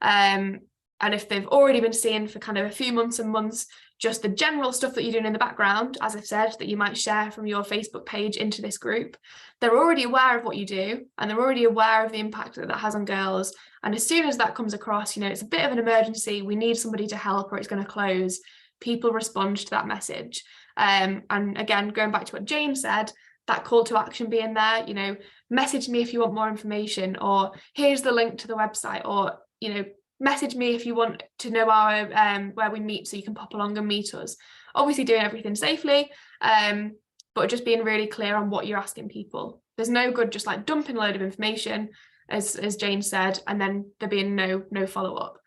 And if they've already been seeing for kind of a few months and months, just the general stuff that you're doing in the background, as I've said, that you might share from your Facebook page into this group, they're already aware of what you do, and they're already aware of the impact that that has on girls. And as soon as that comes across, you know, it's a bit of an emergency, we need somebody to help or it's going to close, people respond to that message. And again, going back to what Jane said, that call to action being there, you know, message me if you want more information, or here's the link to the website, or, you know, message me if you want to know our where we meet so you can pop along and meet us. Obviously doing everything safely, but just being really clear on what you're asking people. There's no good just like dumping a load of information, as Jane said, and then there being no follow-up.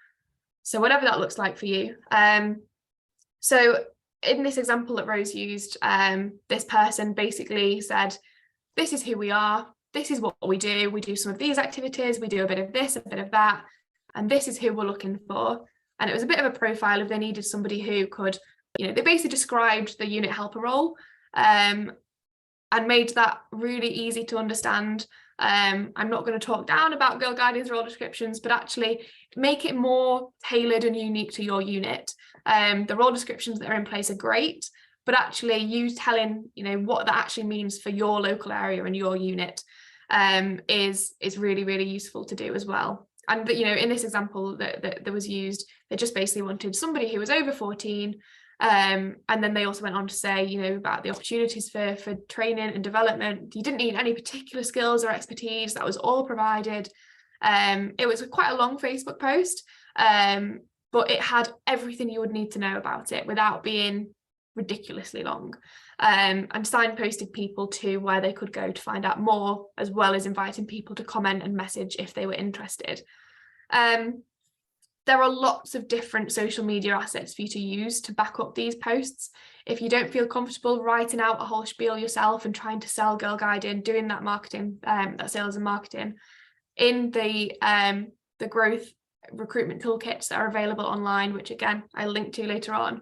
So whatever that looks like for you. So in this example that Rose used, this person basically said, this is who we are, this is what we do some of these activities, we do a bit of this, a bit of that, and this is who we're looking for. And it was a bit of a profile if they needed somebody who could, you know, they basically described the unit helper role and made that really easy to understand. I'm not going to talk down about Girl Guardians role descriptions, but actually make it more tailored and unique to your unit. The role descriptions that are in place are great, but actually you telling, you know, what that actually means for your local area and your unit is really, really useful to do as well. And, you know, in this example that was used, they just basically wanted somebody who was over 14. And then they also went on to say, you know, about the opportunities for training and development. You didn't need any particular skills or expertise. That was all provided. It was quite a long Facebook post, but it had everything you would need to know about it without being ridiculously long, and signposted people to where they could go to find out more, as well as inviting people to comment and message if they were interested. There are lots of different social media assets for you to use to back up these posts. If you don't feel comfortable writing out a whole spiel yourself and trying to sell Girl Guiding, doing that marketing, that sales and marketing, in the growth recruitment toolkits that are available online, which again I link to later on,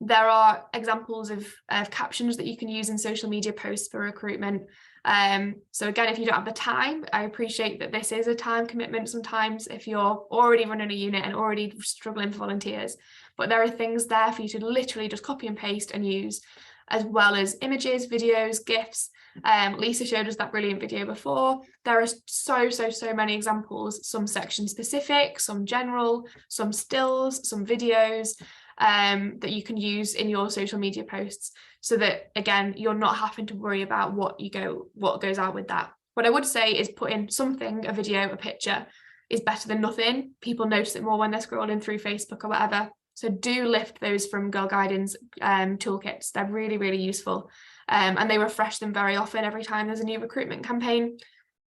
there are examples of captions that you can use in social media posts for recruitment. So again, if you don't have the time, I appreciate that this is a time commitment sometimes if you're already running a unit and already struggling for volunteers, but there are things there for you to literally just copy and paste and use, as well as images, videos, GIFs. Lisa showed us that brilliant video before. There are so many examples, some section specific, some general, some stills, some videos, that you can use in your social media posts, so that again you're not having to worry about what goes out with that. What I would say is put in something, a video, a picture is better than nothing. People notice it more when they're scrolling through Facebook or whatever. So do lift those from Girl Guiding's toolkits. They're really, really useful, and they refresh them very often every time there's a new recruitment campaign.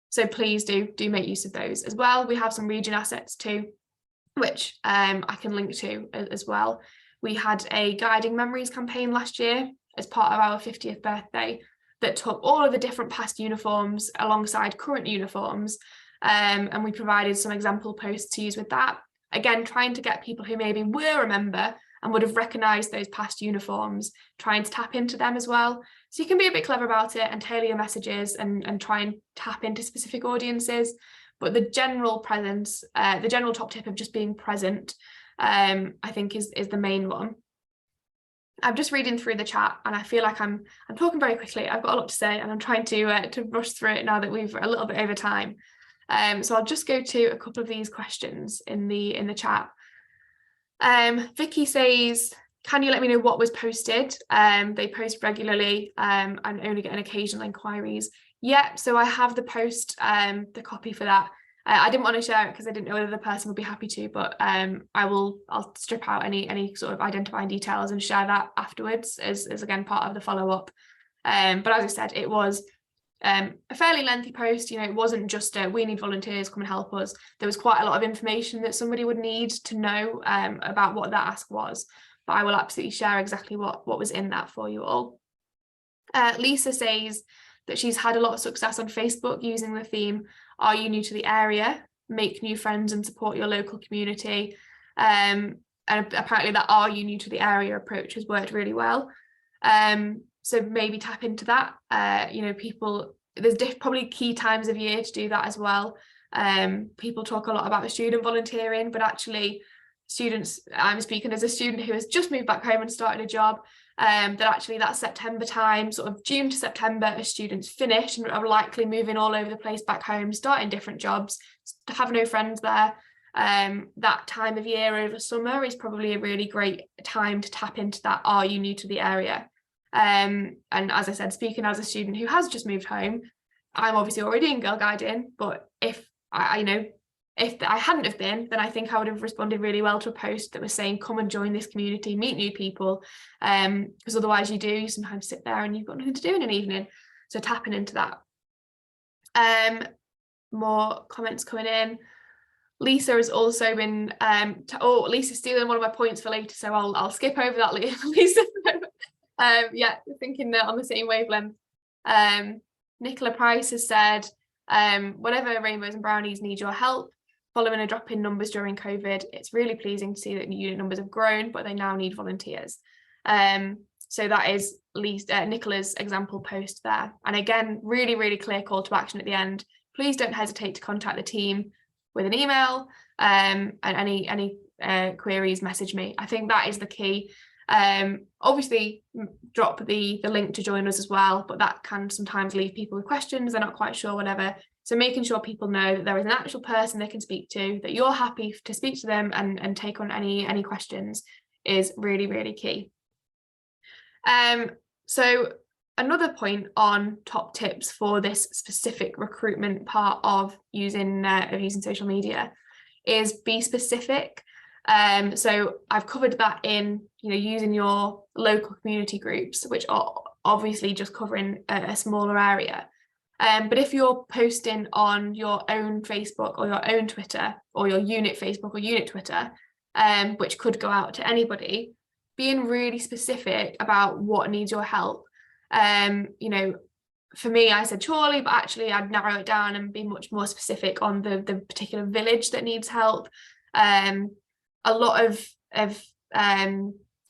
So please do make use of those as well. We have some region assets too, which I can link to as well. We had a Guiding Memories campaign last year as part of our 50th birthday that took all of the different past uniforms alongside current uniforms, and we provided some example posts to use with that. Again, trying to get people who maybe were a member and would have recognised those past uniforms, trying to tap into them as well. So you can be a bit clever about it and tailor your messages and try and tap into specific audiences. But the general presence, the general top tip of just being present, I think is the main one. I'm just reading through the chat and I feel like I'm talking very quickly. I've got a lot to say and I'm trying to rush through it now that we've a little bit over time. So I'll just go to a couple of these questions in the chat. Vicky says, can you let me know what was posted? They post regularly and only get an occasional inquiries. Yeah, so I have the post, the copy for that. I didn't want to share it because I didn't know whether the person would be happy to, but I'll strip out any sort of identifying details and share that afterwards as again part of the follow-up. But as I said, it was a fairly lengthy post. You know, it wasn't just we need volunteers, come and help us. There was quite a lot of information that somebody would need to know about what that ask was. but I will absolutely share exactly what was in that for you all. Lisa says that she's had a lot of success on Facebook using the theme, "Are you new to the area? Make new friends and support your local community." And apparently that "Are you new to the area" approach has worked really well. So maybe tap into that. You know, people, there's probably key times of year to do that as well. People talk a lot about student volunteering, but actually students, I'm speaking as a student who has just moved back home and started a job, that actually that September time, sort of June to September, as students finish and are likely moving all over the place back home, starting different jobs, have no friends there. That time of year over summer is probably a really great time to tap into that "Are you new to the area?" And as I said, speaking as a student who has just moved home, I'm obviously already in Girl Guiding, but if I hadn't have been, then I think I would have responded really well to a post that was saying, "Come and join this community, meet new people," because otherwise you sometimes sit there and you've got nothing to do in an evening. So tapping into that. More comments coming in. Lisa has also been Lisa's stealing one of my points for later, so I'll skip over that, Lisa. Yeah, thinking on the same wavelength. Nicola Price has said, "Whenever Rainbows and Brownies need your help, following a drop in numbers during COVID, it's really pleasing to see that unit numbers have grown, but they now need volunteers." So that is Nicola's example post there. And again, really, really clear call to action at the end. Please don't hesitate to contact the team with an email, and any queries, message me. I think that is the key. Obviously drop the link to join us as well, but that can sometimes leave people with questions, they're not quite sure, whatever. So making sure people know that there is an actual person they can speak to, that you're happy to speak to them and take on any questions is really, really key. So another point on top tips for this specific recruitment part of using social media is be specific. So I've covered that in, using your local community groups, which are obviously just covering a smaller area. But if you're posting on your own Facebook or your own Twitter or your unit Facebook or unit Twitter, which could go out to anybody, being really specific about what needs your help. For me, I said Chorley, but actually I'd narrow it down and be much more specific on the particular village that needs help. A lot of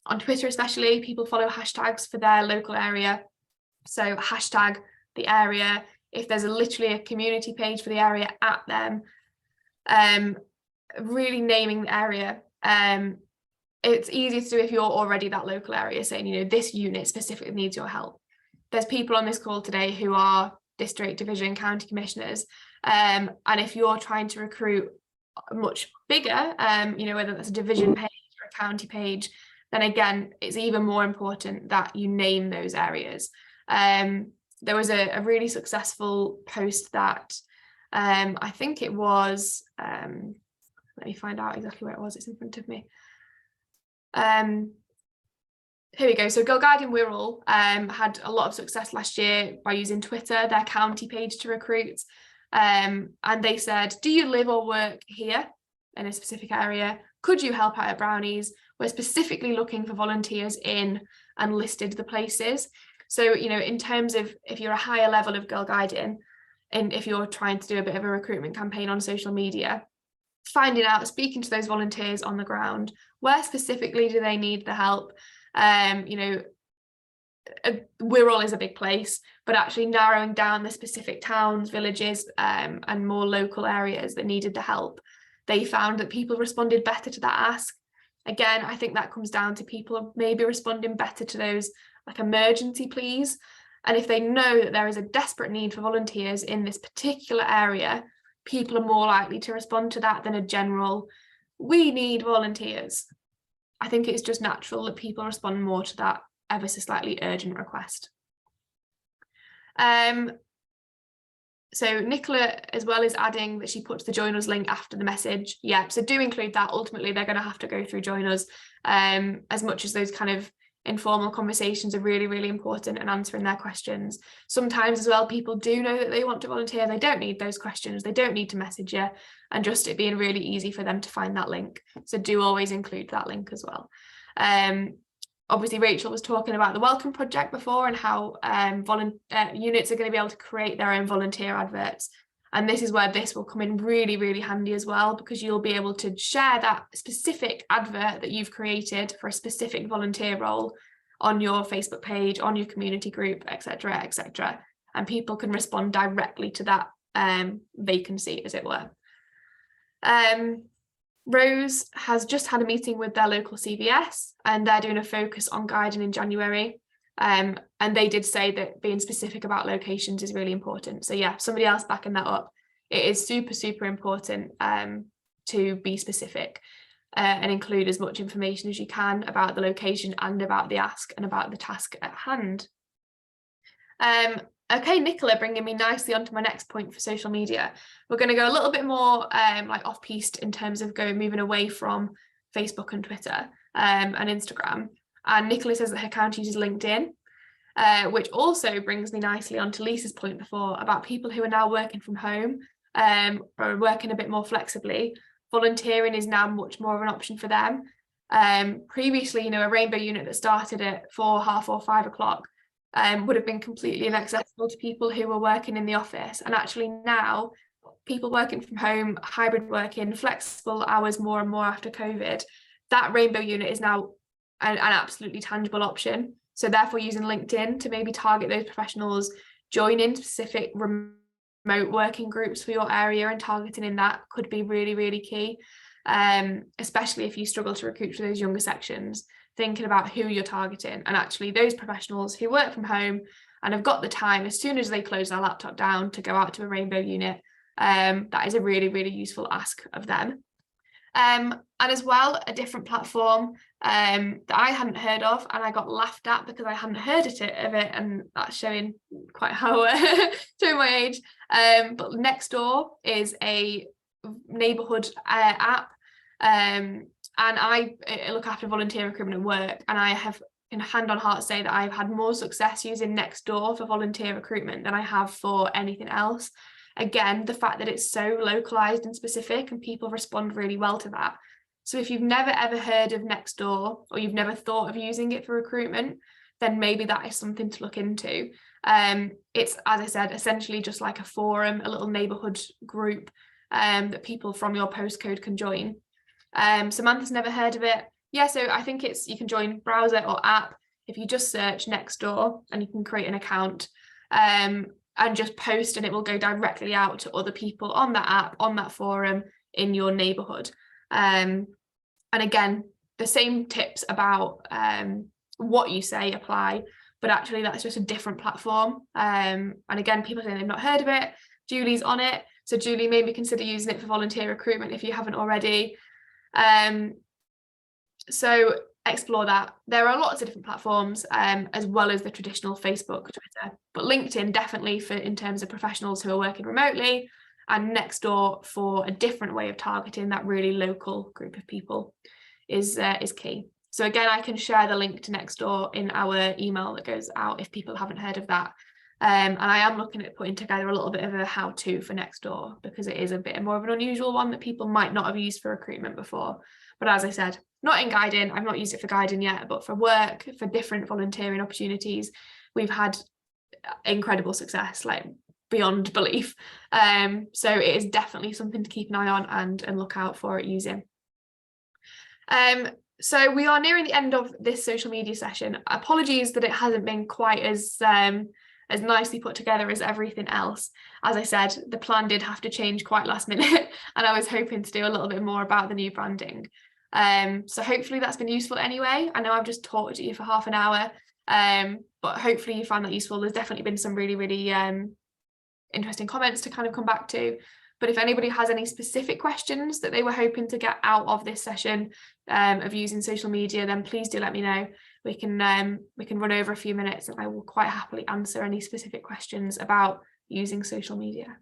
on Twitter especially, people follow hashtags for their local area. So hashtag the area. If there's literally a community page for the area at them, really naming the area. It's easier to do if you're already that local area, saying, this unit specifically needs your help. There's people on this call today who are district, division, county commissioners. And if you're trying to recruit much bigger, whether that's a division page or a county page, then again, it's even more important that you name those areas. There was a really successful post that I think it was, let me find out exactly where it was, it's in front of me. Here we go. So Girl Guiding Wirral had a lot of success last year by using Twitter, their county page, to recruit. And they said, "Do you live or work here in a specific area? Could you help out at Brownies? We're specifically looking for volunteers in," and listed the places. So, in terms of if you're a higher level of Girl Guiding, and if you're trying to do a bit of a recruitment campaign on social media, finding out, speaking to those volunteers on the ground, where specifically do they need the help? Wirral is a big place, but actually narrowing down the specific towns, villages, and more local areas that needed the help. They found that people responded better to that ask. Again, I think that comes down to people maybe responding better to those like emergency pleas. And if they know that there is a desperate need for volunteers in this particular area, people are more likely to respond to that than a general, "We need volunteers." I think it's just natural that people respond more to that ever so slightly urgent request. So Nicola as well is adding that she puts the Join Us link after the message. Yeah, so do include that. Ultimately, they're going to have to go through Join Us, as much as those kind of informal conversations are really, really important and answering their questions. Sometimes as well, people do know that they want to volunteer. They don't need those questions. They don't need to message you, and just it being really easy for them to find that link. So do always include that link as well. Obviously, Rachel was talking about the Welcome Project before and how units are going to be able to create their own volunteer adverts. And this is where this will come in really, really handy as well, because you'll be able to share that specific advert that you've created for a specific volunteer role on your Facebook page, on your community group, etc., etc. And people can respond directly to that vacancy, as it were. Rose has just had a meeting with their local CVS, and they're doing a focus on guiding in January. And they did say that being specific about locations is really important. So yeah, somebody else backing that up. It is super, super important to be specific and include as much information as you can about the location and about the ask and about the task at hand. Okay, Nicola, bringing me nicely onto my next point for social media. We're going to go a little bit more like off-piste in terms of moving away from Facebook and Twitter and Instagram. And Nicola says that her account uses LinkedIn, which also brings me nicely onto Lisa's point before about people who are now working from home or working a bit more flexibly. Volunteering is now much more of an option for them. Previously, a Rainbow unit that started at 4, half or 5 o'clock would have been completely inaccessible to people who were working in the office. And actually now, people working from home, hybrid working, flexible hours more and more after COVID, that Rainbow unit is now an absolutely tangible option. So therefore, using LinkedIn to maybe target those professionals, join in specific remote working groups for your area and targeting in that could be really, really key, especially if you struggle to recruit for those younger sections. Thinking about who you're targeting, and actually those professionals who work from home and have got the time as soon as they close their laptop down to go out to a Rainbow unit, that is a really, really useful ask of them. And as well, a different platform that I hadn't heard of, and I got laughed at because I hadn't heard of it, and that's showing quite how showing my age. But Nextdoor is a neighbourhood app. And I look after volunteer recruitment at work, and I have, in hand on heart, say that I've had more success using Nextdoor for volunteer recruitment than I have for anything else. Again, the fact that it's so localized and specific, and people respond really well to that. So if you've never ever heard of Nextdoor, or you've never thought of using it for recruitment, then maybe that is something to look into. It's, as I said, essentially just like a forum, a little neighborhood group that people from your postcode can join. Samantha's never heard of it. Yeah, so I think you can join browser or app if you just search Nextdoor, and you can create an account and just post, and it will go directly out to other people on that app, on that forum in your neighborhood. And again, the same tips about what you say apply, but actually that's just a different platform. And again, people saying they've not heard of it. Julie's on it. So Julie, maybe consider using it for volunteer recruitment if you haven't already. So explore that. There are lots of different platforms as well as the traditional Facebook, Twitter, but LinkedIn definitely in terms of professionals who are working remotely, and Nextdoor for a different way of targeting that really local group of people is key. So again, I can share the link to Nextdoor in our email that goes out if people haven't heard of that. And I am looking at putting together a little bit of a how-to for Nextdoor, because it is a bit more of an unusual one that people might not have used for recruitment before. But as I said, not in guiding, I've not used it for guiding yet, but for work, for different volunteering opportunities, we've had incredible success, like beyond belief. So it is definitely something to keep an eye on and look out for it using. So we are nearing the end of this social media session. Apologies that it hasn't been quite as nicely put together as everything else. As I said, the plan did have to change quite last minute, and I was hoping to do a little bit more about the new branding. So hopefully that's been useful anyway. I know I've just talked to you for half an hour, but hopefully you found that useful. There's definitely been some really, really interesting comments to kind of come back to. But if anybody has any specific questions that they were hoping to get out of this session of using social media, then please do let me know. We can run over a few minutes, and I will quite happily answer any specific questions about using social media.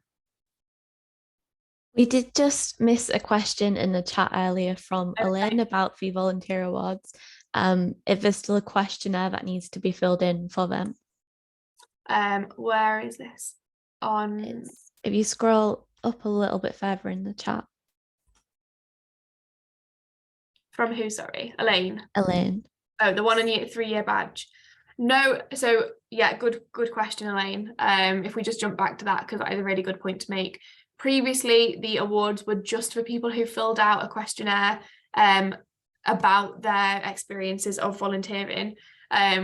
We did just miss a question in the chat earlier from Elaine about the volunteer awards. If there's still a questionnaire that needs to be filled in for them. Where is this? If you scroll up a little bit further in the chat. From who, sorry? Elaine? Elaine. Oh, the one in your 3-year badge. No, so yeah, good question, Elaine. If we just jump back to that, because that is a really good point to make. Previously, the awards were just for people who filled out a questionnaire about their experiences of volunteering,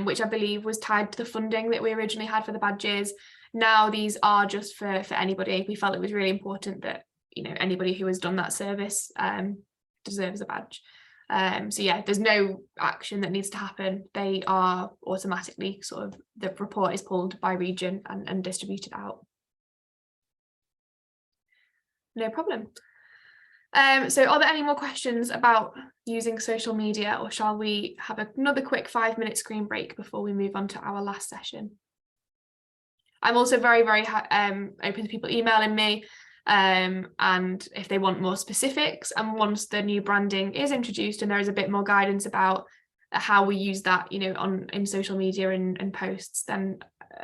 which I believe was tied to the funding that we originally had for the badges. Now these are just for anybody. We felt it was really important that, you know, anybody who has done that service deserves a badge. So yeah, there's no action that needs to happen. They are automatically sort of, the report is pulled by region and distributed out. No problem. So are there any more questions about using social media, or shall we have another quick 5-minute screen break before we move on to our last session? I'm also very, very open to people emailing me, and if they want more specifics, and once the new branding is introduced and there is a bit more guidance about how we use that, you know, in social media and posts, then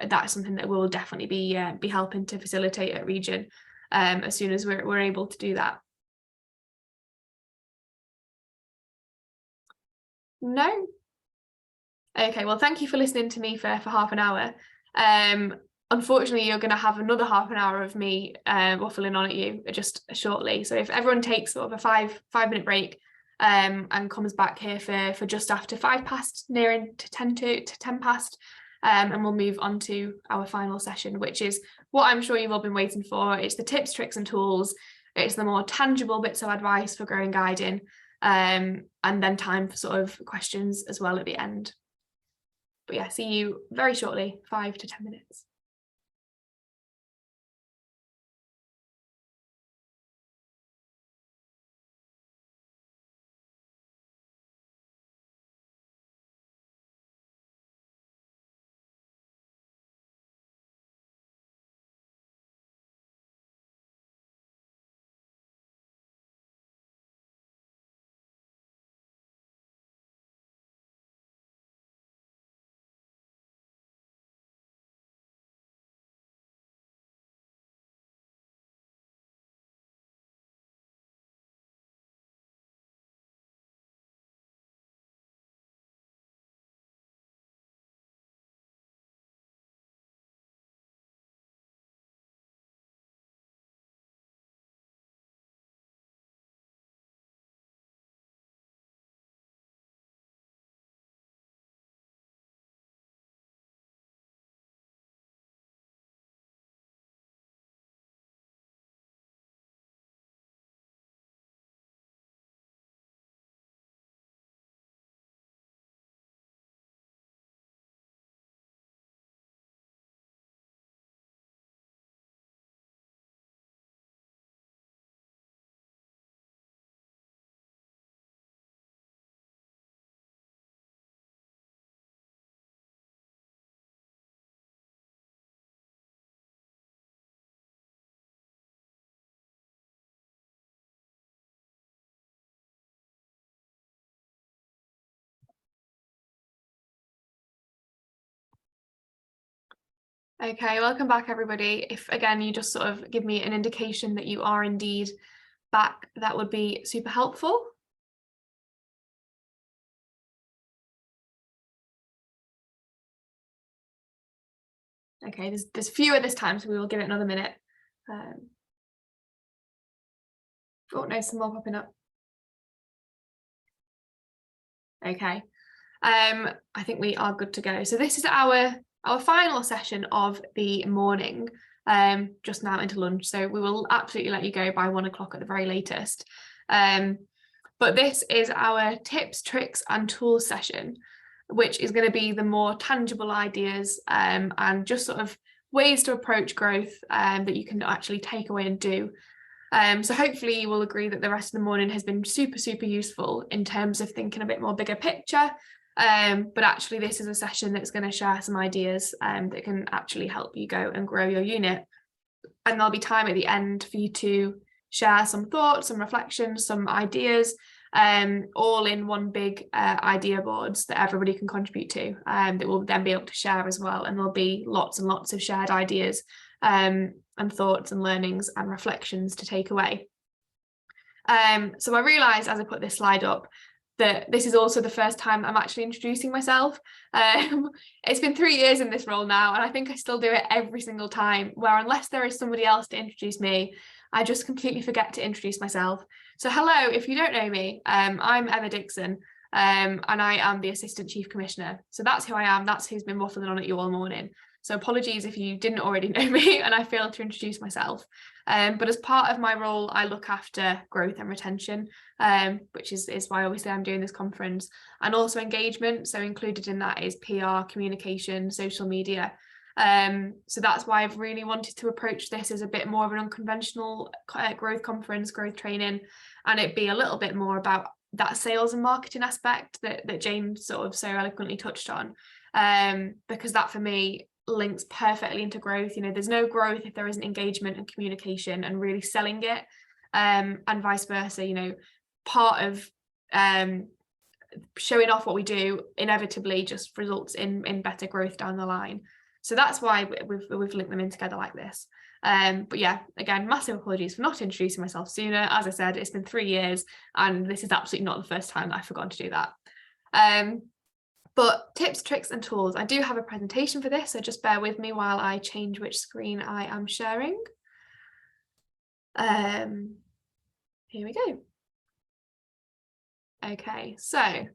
that's something that we'll definitely be helping to facilitate at region as soon as we're able to do that. No? Okay, well, thank you for listening to me for half an hour. Unfortunately, you're going to have another half an hour of me waffling on at you just shortly. So if everyone takes sort of a 5-minute break and comes back here for just after 5 past, nearing to 10 past, and we'll move on to our final session, which is what I'm sure you've all been waiting for. It's the tips, tricks and tools. It's the more tangible bits of advice for growing guiding, and then time for sort of questions as well at the end. But yeah, see you very shortly, 5 to 10 minutes. Okay, welcome back everybody. If again you just sort of give me an indication that you are indeed back, that would be super helpful. Okay, there's fewer this time, so we will give it another minute. Oh no, some more popping up. Okay, I think we are good to go. So this is our final session of the morning, just now into lunch. So we will absolutely let you go by 1 o'clock at the very latest. But this is our tips, tricks and tools session, which is going to be the more tangible ideas and just sort of ways to approach growth that you can actually take away and do. So hopefully you will agree that the rest of the morning has been super, super useful in terms of thinking a bit more bigger picture. But actually this is a session that's going to share some ideas that can actually help you go and grow your unit. And there'll be time at the end for you to share some thoughts, some reflections, some ideas, all in one big idea boards that everybody can contribute to, that we'll then be able to share as well. And there'll be lots and lots of shared ideas and thoughts and learnings and reflections to take away. So I realised as I put this slide up that this is also the first time I'm actually introducing myself. It's been 3 years in this role now, and I think I still do it every single time, where unless there is somebody else to introduce me, I just completely forget to introduce myself. So hello, if you don't know me, I'm Emma Dixon, and I am the Assistant Chief Commissioner. So that's who I am. That's who's been waffling on at you all morning. So apologies if you didn't already know me and I failed to introduce myself. But as part of my role, I look after growth and retention, which is why obviously I'm doing this conference, and also engagement. So included in that is PR, communication, social media. So that's why I've really wanted to approach this as a bit more of an unconventional growth conference, growth training, and it be a little bit more about that sales and marketing aspect that James sort of so eloquently touched on, because that for me links perfectly into growth. You know, there's no growth if there isn't engagement and communication and really selling it, and vice versa. You know, part of showing off what we do inevitably just results in better growth down the line. So that's why we've linked them in together like this. But yeah, again, massive apologies for not introducing myself sooner. As I said, it's been 3 years and this is absolutely not the first time that I've forgotten to do that. But tips, tricks and tools. I do have a presentation for this, so just bear with me while I change which screen I am sharing. Here we go. Okay, so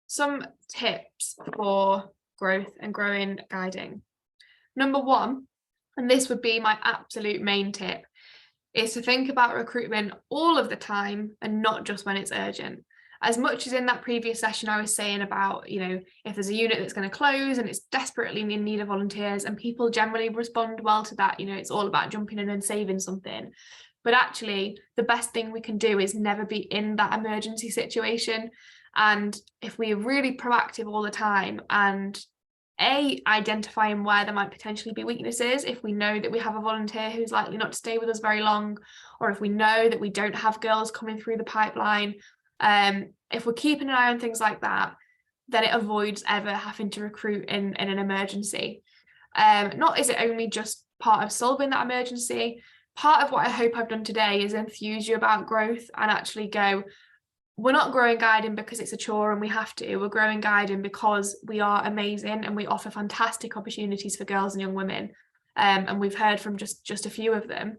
some tips for growth and growing guiding. Number one, and this would be my absolute main tip, is to think about recruitment all of the time and not just when it's urgent. As much as in that previous session I was saying about, you know, if there's a unit that's going to close and it's desperately in need of volunteers, and people generally respond well to that, you know, it's all about jumping in and saving something. But actually, the best thing we can do is never be in that emergency situation. And if we're really proactive all the time and identifying where there might potentially be weaknesses, if we know that we have a volunteer who's likely not to stay with us very long, or if we know that we don't have girls coming through the pipeline, if we're keeping an eye on things like that, then it avoids ever having to recruit in an emergency. Not is it only just part of solving that emergency. Part of what I hope I've done today is enthuse you about growth and actually go, we're not growing guiding because it's a chore and we have to. We're growing guiding because we are amazing and we offer fantastic opportunities for girls and young women. And we've heard from just a few of them.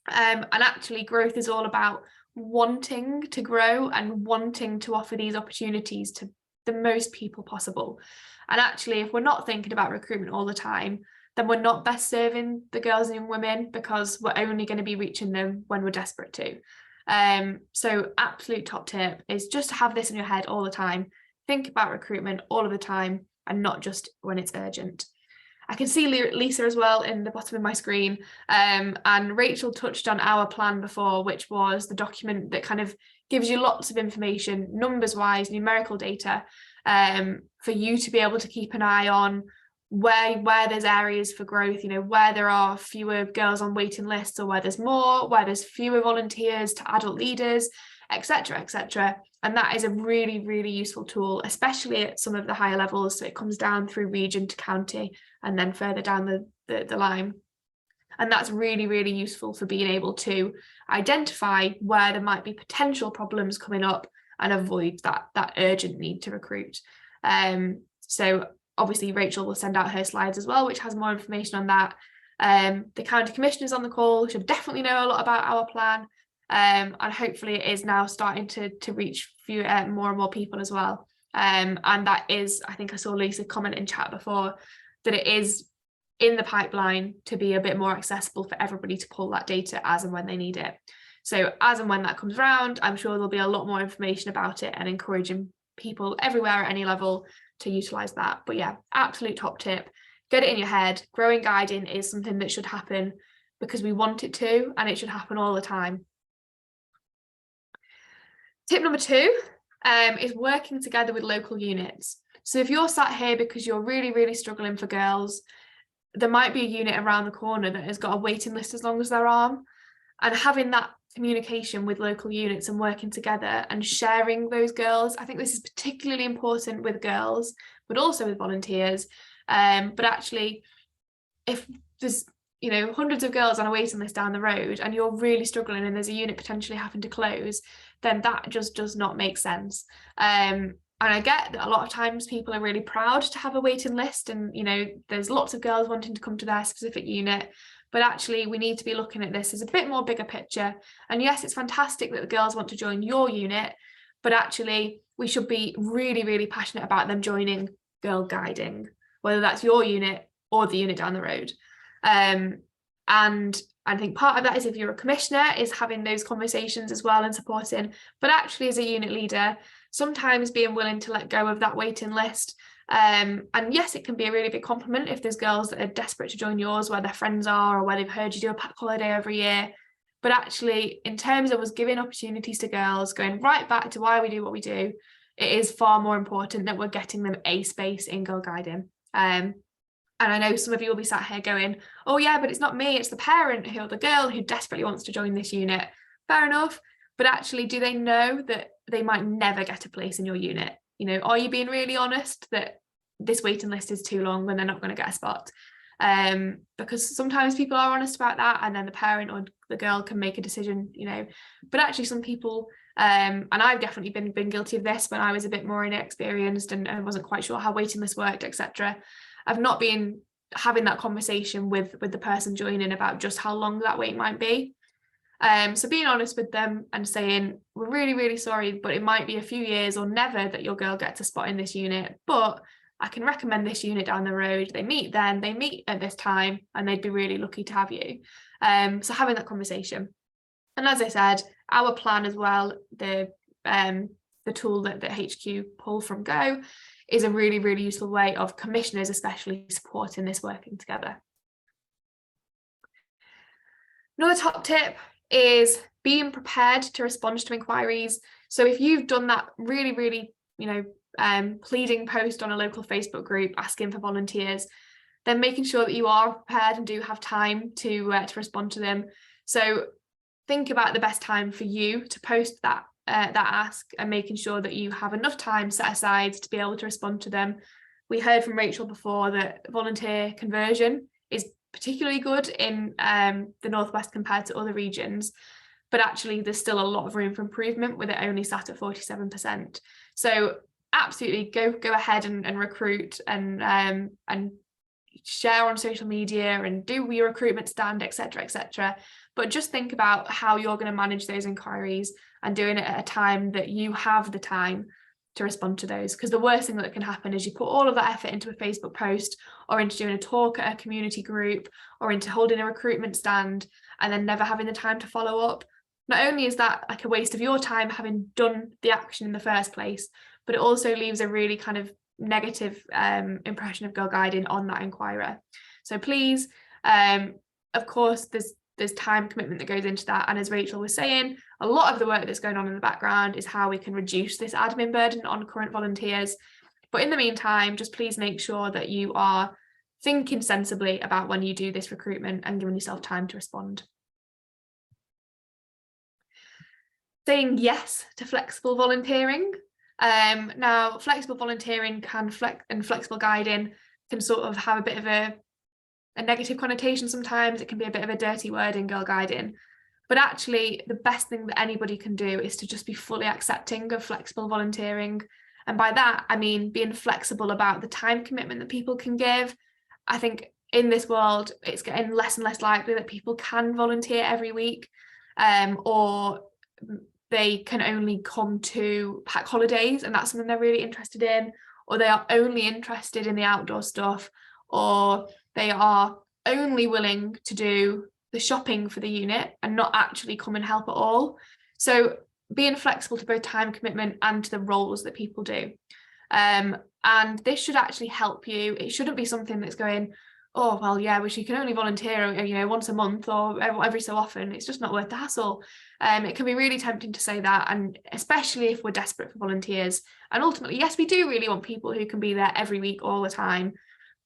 And actually growth is all about wanting to grow and wanting to offer these opportunities to the most people possible. And actually, if we're not thinking about recruitment all the time, then we're not best serving the girls and young women, because we're only going to be reaching them when we're desperate to. So absolute top tip is just to have this in your head all the time. Think about recruitment all of the time and not just when it's urgent. I can see Lisa as well in the bottom of my screen, and Rachel touched on our plan before, which was the document that kind of gives you lots of information, numbers wise, numerical data, for you to be able to keep an eye on where there's areas for growth, you know, where there are fewer girls on waiting lists or where there's more, where there's fewer volunteers to adult leaders, etc., etc. And that is a really, really useful tool, especially at some of the higher levels. So it comes down through region to county and then further down the line. And that's really, really useful for being able to identify where there might be potential problems coming up and avoid that urgent need to recruit. So obviously Rachel will send out her slides as well, which has more information on that. The county commissioners on the call should definitely know a lot about our plan. And hopefully it is now starting to reach more and more people as well. And that is, I think I saw Lisa comment in chat before, that it is in the pipeline to be a bit more accessible for everybody to pull that data as and when they need it. So as and when that comes around, I'm sure there'll be a lot more information about it and encouraging people everywhere at any level to utilize that. But yeah, absolute top tip, get it in your head. Growing guiding is something that should happen because we want it to, and it should happen all the time. Tip number 2 is working together with local units. So if you're sat here because you're really, really struggling for girls, there might be a unit around the corner that has got a waiting list as long as their arm. And having that communication with local units and working together and sharing those girls, I think this is particularly important with girls, but also with volunteers. But actually, if there's, you know, hundreds of girls on a waiting list down the road and you're really struggling and there's a unit potentially having to close, then that just does not make sense. And I get that a lot of times people are really proud to have a waiting list, and, you know, there's lots of girls wanting to come to their specific unit, but actually we need to be looking at this as a bit more bigger picture. And yes, it's fantastic that the girls want to join your unit, but actually we should be really, really passionate about them joining Girl Guiding, whether that's your unit or the unit down the road. And I think part of that is, if you're a commissioner, is having those conversations as well and supporting, but actually as a unit leader, sometimes being willing to let go of that waiting list. And yes, it can be a really big compliment if there's girls that are desperate to join yours, where their friends are, or where they've heard you do a pack holiday every year. But actually, in terms of us giving opportunities to girls, going right back to why we do what we do, it is far more important that we're getting them a space in Girl Guiding. And I know some of you will be sat here going, oh yeah, but it's not me, it's the parent or the girl who desperately wants to join this unit. Fair enough. But actually, do they know that they might never get a place in your unit? You know, are you being really honest that this waiting list is too long when they're not going to get a spot? Because sometimes people are honest about that, and then the parent or the girl can make a decision, you know. But actually some people, and I've definitely been guilty of this when I was a bit more inexperienced and wasn't quite sure how waiting lists worked, etc. I've not been having that conversation with the person joining about just how long that wait might be. So being honest with them and saying, we're really, really sorry, but it might be a few years or never that your girl gets a spot in this unit, but I can recommend this unit down the road. They meet then, they meet at this time, and they'd be really lucky to have you. So having that conversation. And as I said, our plan as well, the tool that HQ pull from Go, is a really, really useful way of commissioners especially supporting this working together. Another top tip is being prepared to respond to inquiries. So if you've done that really, really, you know, pleading post on a local Facebook group asking for volunteers, then making sure that you are prepared and do have time to respond to them. So think about the best time for you to post that ask, and making sure that you have enough time set aside to be able to respond to them. We heard from Rachel before that volunteer conversion is particularly good in the Northwest compared to other regions, but actually there's still a lot of room for improvement, with it only sat at 47%. So absolutely go ahead and recruit and share on social media and do your recruitment stand, etc. But just think about how you're going to manage those inquiries and doing it at a time that you have the time to respond to those. Because the worst thing that can happen is you put all of that effort into a Facebook post, or into doing a talk at a community group, or into holding a recruitment stand, and then never having the time to follow up. Not only is that like a waste of your time having done the action in the first place, but it also leaves a really kind of negative impression of Girl Guiding on that inquirer. So please, of course, there's time commitment that goes into that, and as Rachel was saying, a lot of the work that's going on in the background is how we can reduce this admin burden on current volunteers. But in the meantime, just please make sure that you are thinking sensibly about when you do this recruitment and giving yourself time to respond. Saying yes to flexible volunteering. Now, flexible volunteering and flexible guiding can sort of have a bit of a negative connotation sometimes. It can be a bit of a dirty word in Girl Guiding. But actually, the best thing that anybody can do is to just be fully accepting of flexible volunteering. And by that, I mean being flexible about the time commitment that people can give. I think in this world, it's getting less and less likely that people can volunteer every week, or they can only come to pack holidays and that's something they're really interested in, or they are only interested in the outdoor stuff, or they are only willing to do the shopping for the unit and not actually come and help at all. So being flexible to both time commitment and to the roles that people do. And this should actually help you. It shouldn't be something that's going, oh, well, yeah, but you can only volunteer, you know, once a month or every so often. It's just not worth the hassle. It can be really tempting to say that, and especially if we're desperate for volunteers. And ultimately, yes, we do really want people who can be there every week all the time,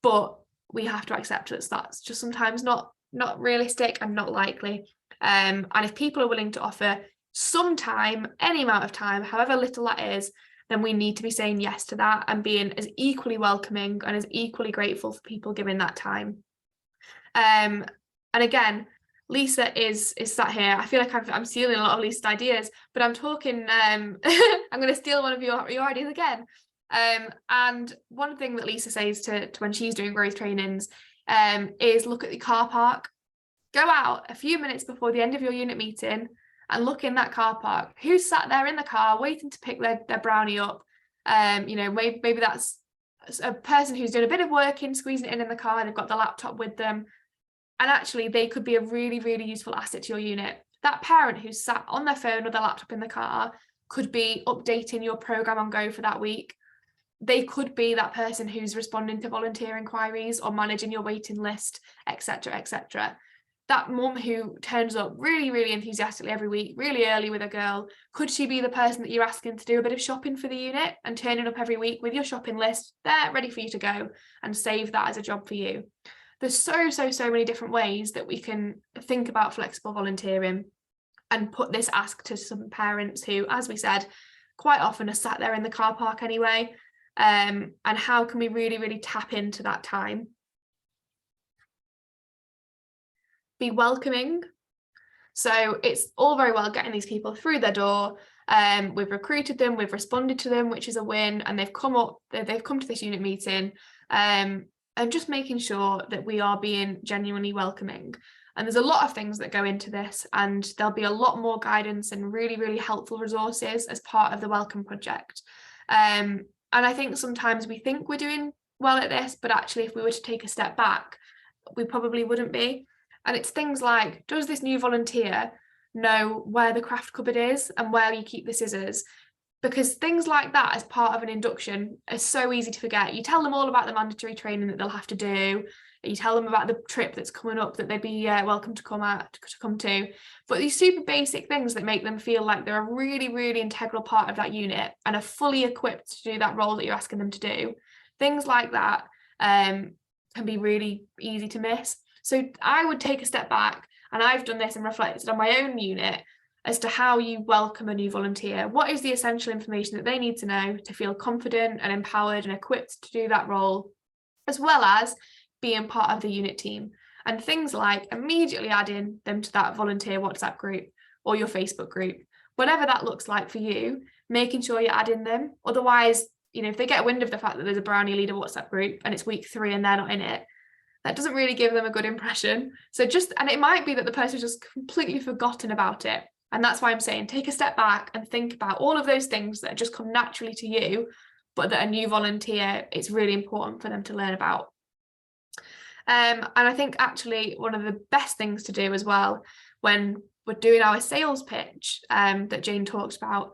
but we have to accept that that's just sometimes not realistic and not likely. And if people are willing to offer some time, any amount of time, however little that is, then we need to be saying yes to that and being as equally welcoming and as equally grateful for people giving that time. And again, Lisa is sat here. I feel like I'm stealing a lot of Lisa's ideas, but I'm talking, I'm going to steal one of your ideas again. And one thing that Lisa says to when she's doing growth trainings is look at the car park. Go out a few minutes before the end of your unit meeting and look in that car park. Who's sat there in the car waiting to pick their brownie up? You know, maybe that's a person who's doing a bit of working, squeezing it in the car, they've got the laptop with them. And actually, they could be a really, really useful asset to your unit. That parent who's sat on their phone or their laptop in the car could be updating your program on Go for that week. They could be that person who's responding to volunteer inquiries or managing your waiting list, etc., etc. That mum who turns up really, really enthusiastically every week, really early with a girl, could she be the person that you're asking to do a bit of shopping for the unit and turning up every week with your shopping list there ready for you to go and save that as a job for you? There's so many different ways that we can think about flexible volunteering and put this ask to some parents who, as we said, quite often are sat there in the car park anyway. And how can we really, really tap into that time? Be welcoming. So it's all very well getting these people through their door. We've recruited them, we've responded to them, which is a win, and they've come to this unit meeting. And just making sure that we are being genuinely welcoming. And there's a lot of things that go into this, and there'll be a lot more guidance and really, really helpful resources as part of the Welcome Project. And I think sometimes we think we're doing well at this, but actually if we were to take a step back, we probably wouldn't be. And it's things like, does this new volunteer know where the craft cupboard is and where you keep the scissors? Because things like that as part of an induction are so easy to forget. You tell them all about the mandatory training that they'll have to do. You tell them about the trip that's coming up that they'd be welcome to come to. But these super basic things that make them feel like they're a really, really integral part of that unit and are fully equipped to do that role that you're asking them to do. Things like that can be really easy to miss. So I would take a step back, and I've done this and reflected on my own unit as to how you welcome a new volunteer. What is the essential information that they need to know to feel confident and empowered and equipped to do that role, as well as being part of the unit team? And things like immediately adding them to that volunteer WhatsApp group or your Facebook group, whatever that looks like for you, making sure you're adding them. Otherwise, you know, if they get wind of the fact that there's a Brownie Leader WhatsApp group and it's week 3 and they're not in it, that doesn't really give them a good impression. And it might be that the person's just completely forgotten about it. And that's why I'm saying take a step back and think about all of those things that just come naturally to you, but that a new volunteer, it's really important for them to learn about. And I think actually one of the best things to do as well when we're doing our sales pitch that Jane talked about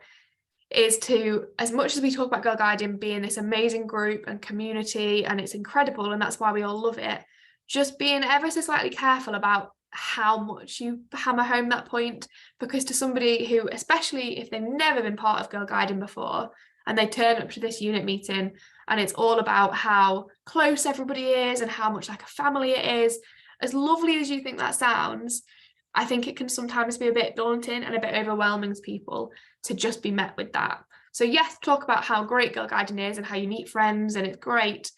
is to, as much as we talk about Girl Guiding being this amazing group and community, and it's incredible, and that's why we all love it, just being ever so slightly careful about how much you hammer home that point, because to somebody who, especially if they've never been part of Girl Guiding before and they turn up to this unit meeting and it's all about how close everybody is and how much like a family it is, as lovely as you think that sounds, I think it can sometimes be a bit daunting and a bit overwhelming to people to just be met with that. So yes, talk about how great Girl Guiding is and how you meet friends and it's great,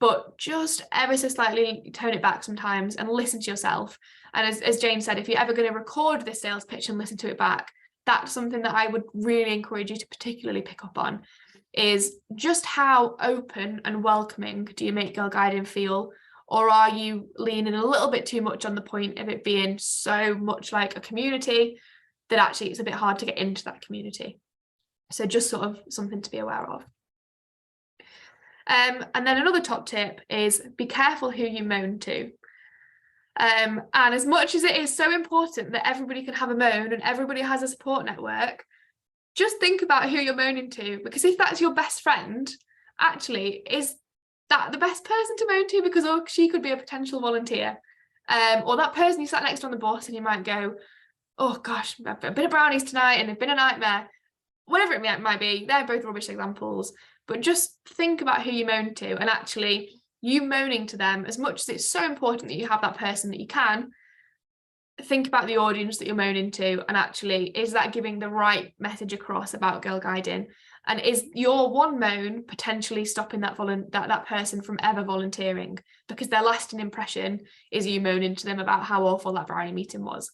but just ever so slightly tone it back sometimes and listen to yourself. And as Jane said, if you're ever going to record this sales pitch and listen to it back, that's something that I would really encourage you to particularly pick up on, is just how open and welcoming do you make Girl Guiding feel? Or are you leaning a little bit too much on the point of it being so much like a community that actually it's a bit hard to get into that community? So just sort of something to be aware of. And then another top tip is be careful who you moan to. And as much as it is so important that everybody can have a moan and everybody has a support network, just think about who you're moaning to, because if that's your best friend, actually, is that the best person to moan to? Because she could be a potential volunteer. Or that person you sat next to on the bus and you might go, oh gosh, I've been at Brownies tonight and it's been a nightmare. Whatever it might be, they're both rubbish examples. But just think about who you moan to, and actually you moaning to them, as much as it's so important that you have that person that you can, think about the audience that you're moaning to, and actually, is that giving the right message across about Girl Guiding? And is your one moan potentially stopping that person from ever volunteering, because their lasting impression is you moaning to them about how awful that brownie meeting was.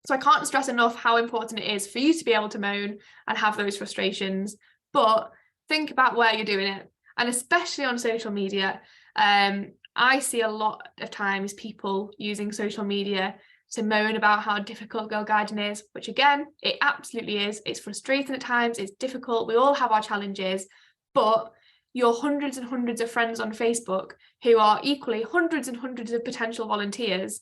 So I can't stress enough how important it is for you to be able to moan and have those frustrations, but think about where you're doing it. And especially on social media, I see a lot of times people using social media to moan about how difficult girl guiding is, which again, it absolutely is. It's frustrating at times, it's difficult, we all have our challenges, but your hundreds and hundreds of friends on Facebook who are equally hundreds and hundreds of potential volunteers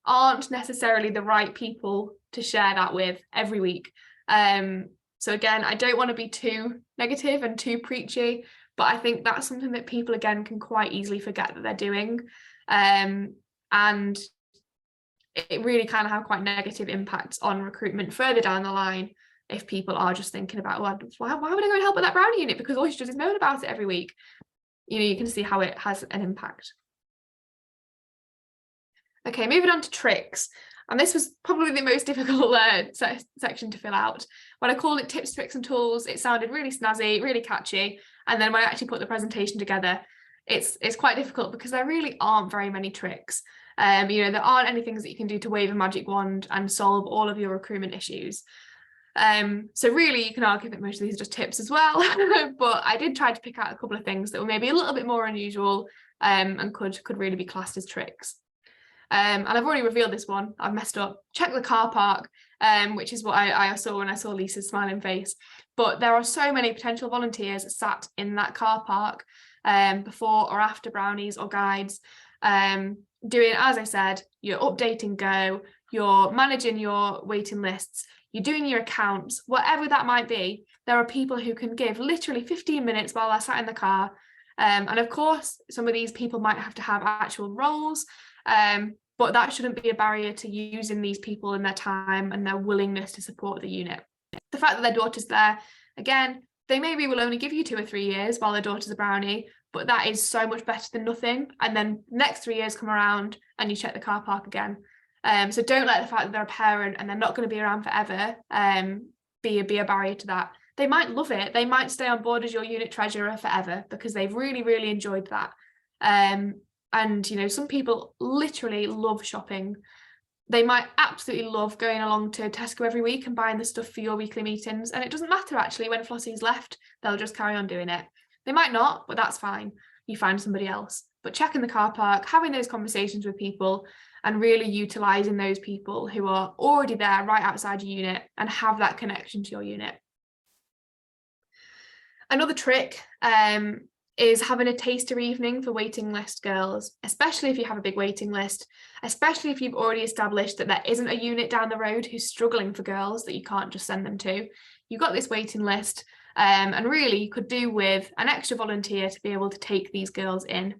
aren't necessarily the right people to share that with every week. So again, I don't want to be too negative and too preachy, but I think that's something that people again can quite easily forget that they're doing. And it really can have quite negative impacts on recruitment further down the line if people are just thinking about, well, why would I go and help at that brownie unit because all she does is moan about it every week. You can see how it has an impact. Okay, moving on to tricks. And this was probably the most difficult section to fill out. When I called it tips, tricks and tools, it sounded really snazzy, really catchy. And then when I actually put the presentation together, it's quite difficult because there really aren't very many tricks. There aren't any things that you can do to wave a magic wand and solve all of your recruitment issues. So really you can argue that most of these are just tips as well, but I did try to pick out a couple of things that were maybe a little bit more unusual and could really be classed as tricks. And I've already revealed this one. I've messed up. Check the car park, which is what I saw when I saw Lisa's smiling face. But there are so many potential volunteers sat in that car park before or after brownies or guides, doing, as I said, you're updating Go, you're managing your waiting lists, you're doing your accounts, whatever that might be. There are people who can give literally 15 minutes while they're sat in the car. And of course, some of these people might have to have actual roles, but that shouldn't be a barrier to using these people and their time and their willingness to support the unit. The fact that their daughter's there, again, they maybe will only give you 2 or 3 years while their daughter's a brownie, but that is so much better than nothing. And then next 3 years come around and you check the car park again. So don't let the fact that they're a parent and they're not going to be around forever be a barrier to that. They might love it. They might stay on board as your unit treasurer forever because they've really, really enjoyed that. And some people literally love shopping. They might absolutely love going along to Tesco every week and buying the stuff for your weekly meetings. And it doesn't matter actually when Flossie's left, they'll just carry on doing it. They might not, but that's fine. You find somebody else. But checking the car park, having those conversations with people and really utilising those people who are already there right outside your unit and have that connection to your unit. Another trick is having a taster evening for waiting list girls, especially if you have a big waiting list, especially if you've already established that there isn't a unit down the road who's struggling for girls that you can't just send them to. You've got this waiting list, and really you could do with an extra volunteer to be able to take these girls in.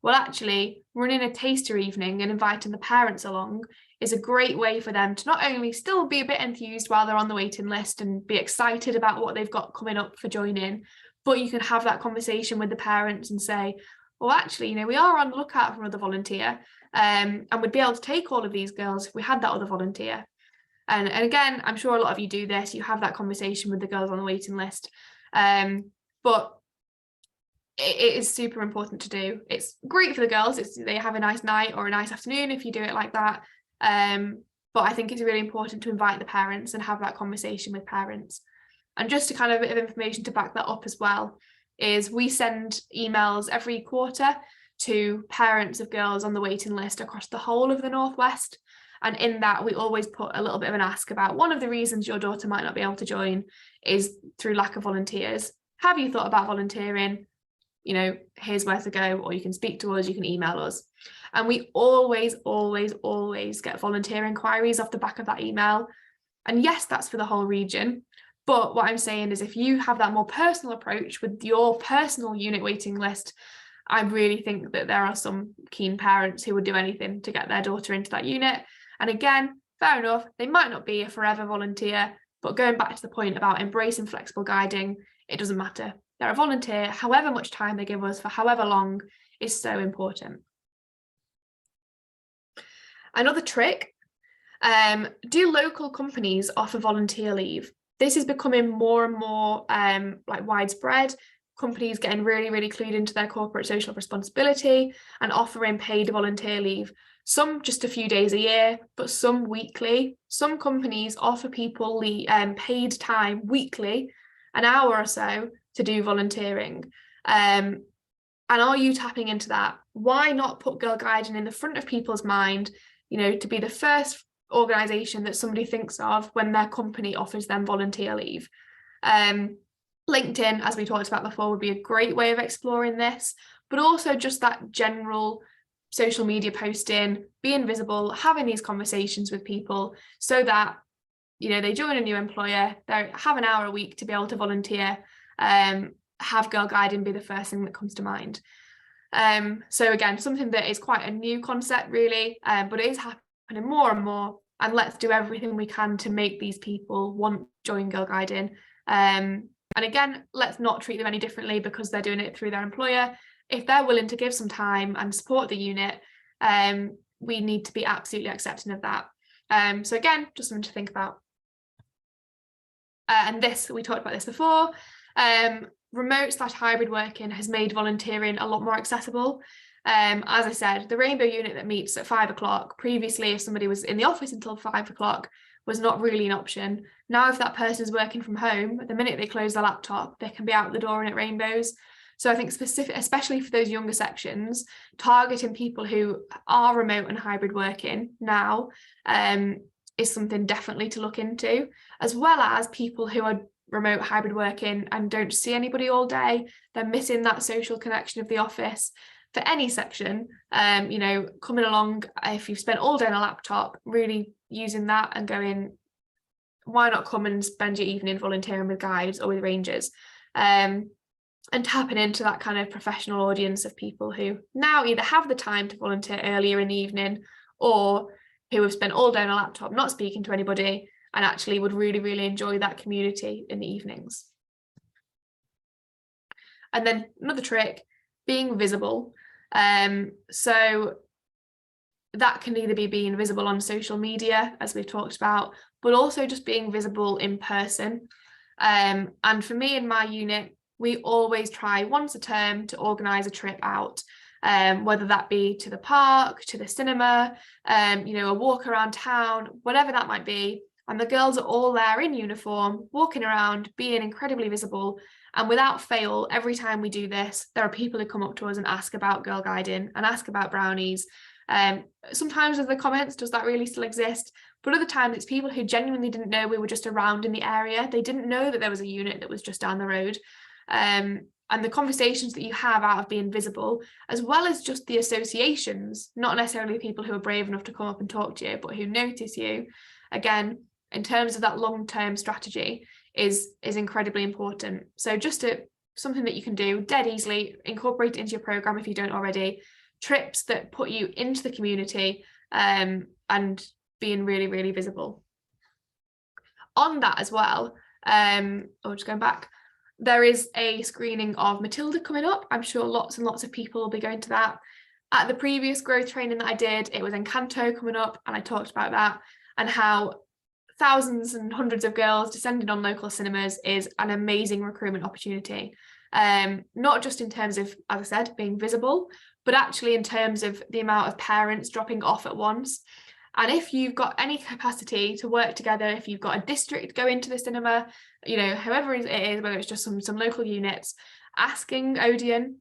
Well, actually, running a taster evening and inviting the parents along is a great way for them to not only still be a bit enthused while they're on the waiting list and be excited about what they've got coming up for joining, but you can have that conversation with the parents and say, well, actually, we are on the lookout for another volunteer, and we'd be able to take all of these girls if we had that other volunteer. And again, I'm sure a lot of you do this. You have that conversation with the girls on the waiting list, but it is super important to do. It's great for the girls. They have a nice night or a nice afternoon if you do it like that. But I think it's really important to invite the parents and have that conversation with parents. And just a kind of a bit of information to back that up as well is we send emails every quarter to parents of girls on the waiting list across the whole of the Northwest. And in that, we always put a little bit of an ask about one of the reasons your daughter might not be able to join is through lack of volunteers. Have you thought about volunteering? Here's where to go, or you can speak to us, you can email us. And we always get volunteer inquiries off the back of that email. And yes, that's for the whole region. But what I'm saying is if you have that more personal approach with your personal unit waiting list, I really think that there are some keen parents who would do anything to get their daughter into that unit. And again, fair enough, they might not be a forever volunteer, but going back to the point about embracing flexible guiding, it doesn't matter. They're a volunteer, however much time they give us for however long is so important. Another trick, do local companies offer volunteer leave? this is becoming more and more like widespread. Companies getting really, really clued into their corporate social responsibility and offering paid volunteer leave. Some just a few days a year, but some weekly. Some companies offer people paid time weekly, an hour or so, to do volunteering. And are you tapping into that? Why not put Girl Guiding in the front of people's mind, you know, to be the first organisation that somebody thinks of when their company offers them volunteer leave? LinkedIn, as we talked about before, would be a great way of exploring this, but also just that general social media posting, being visible, having these conversations with people so that, you know, they join a new employer, they have an hour a week to be able to volunteer, have Girl Guiding be the first thing that comes to mind. So again, something that is quite a new concept really, but it is happening more and more, and let's do everything we can to make these people want to join Girl Guiding. And again, let's not treat them any differently because they're doing it through their employer. If they're willing to give some time and support the unit, we need to be absolutely accepting of that. So again, just something to think about. And this, we talked about this before, remote/hybrid working has made volunteering a lot more accessible. As I said, the Rainbow unit that meets at 5 o'clock, previously if somebody was in the office until 5 o'clock, was not really an option. Now if that person is working from home, the minute they close their laptop, they can be out the door and at Rainbows. So I think especially for those younger sections, targeting people who are remote and hybrid working now is something definitely to look into, as well as people who are remote hybrid working and don't see anybody all day. They're missing that social connection of the office. For any section, you know, coming along, if you've spent all day on a laptop, really using that and going, why not come and spend your evening volunteering with guides or with rangers? And tapping into that kind of professional audience of people who now either have the time to volunteer earlier in the evening or who have spent all day on a laptop not speaking to anybody and actually would really, really enjoy that community in the evenings. And then another trick, being visible. So that can either be being visible on social media, as we've talked about, but also just being visible in person. And for me in my unit, we always try once a term to organise a trip out, whether that be to the park, to the cinema, you know, a walk around town, whatever that might be. And the girls are all there in uniform, walking around, being incredibly visible. And without fail, every time we do this, there are people who come up to us and ask about Girl Guiding and ask about brownies. Sometimes there's the comments, does that really still exist? But other times it's people who genuinely didn't know we were just around in the area. They didn't know that there was a unit that was just down the road. And the conversations that you have out of being visible, as well as just the associations, not necessarily people who are brave enough to come up and talk to you, but who notice you, again, in terms of that long-term strategy, is incredibly important. So just something that you can do dead easily, incorporate it into your program if you don't already, trips that put you into the community and being really, really visible. On that as well, just going back, there is a screening of Matilda coming up. I'm sure lots and lots of people will be going to that. At the previous growth training that I did, it was Encanto coming up, and I talked about that and how thousands and hundreds of girls descending on local cinemas is an amazing recruitment opportunity. Not just in terms of, as I said, being visible, but actually in terms of the amount of parents dropping off at once. And if you've got any capacity to work together, if you've got a district go into the cinema, you know, however it is, whether it's just some local units, asking Odeon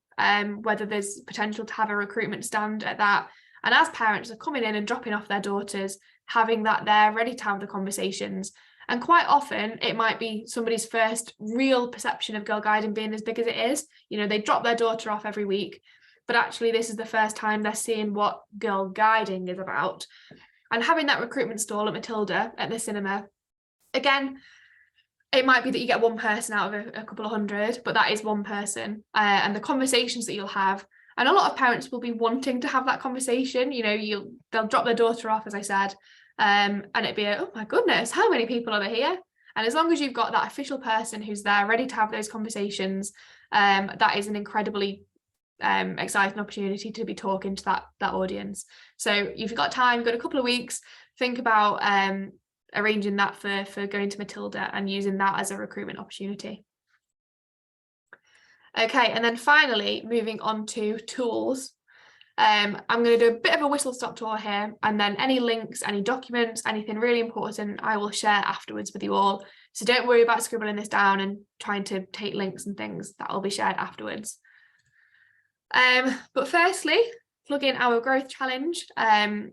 whether there's potential to have a recruitment stand at that. And as parents are coming in and dropping off their daughters, having that there ready to have the conversations. And quite often it might be somebody's first real perception of Girl Guiding being as big as it is. You know, they drop their daughter off every week, but actually this is the first time they're seeing what Girl Guiding is about. And having that recruitment stall at Matilda at the cinema, again, it might be that you get one person out of a couple of hundred, but that is one person. And the conversations that you'll have, and a lot of parents will be wanting to have that conversation. You know, they'll drop their daughter off, as I said, and it'd be oh my goodness, how many people are there here? And as long as you've got that official person who's there ready to have those conversations, that is an incredibly exciting opportunity to be talking to that audience. So if you've got time, got a couple of weeks, think about arranging that for going to Matilda and using that as a recruitment opportunity. Okay, and then finally, moving on to tools. I'm going to do a bit of a whistle-stop tour here, and then any links, any documents, anything really important, I will share afterwards with you all. So don't worry about scribbling this down and trying to take links and things. That will be shared afterwards. But firstly, plug in our growth challenge.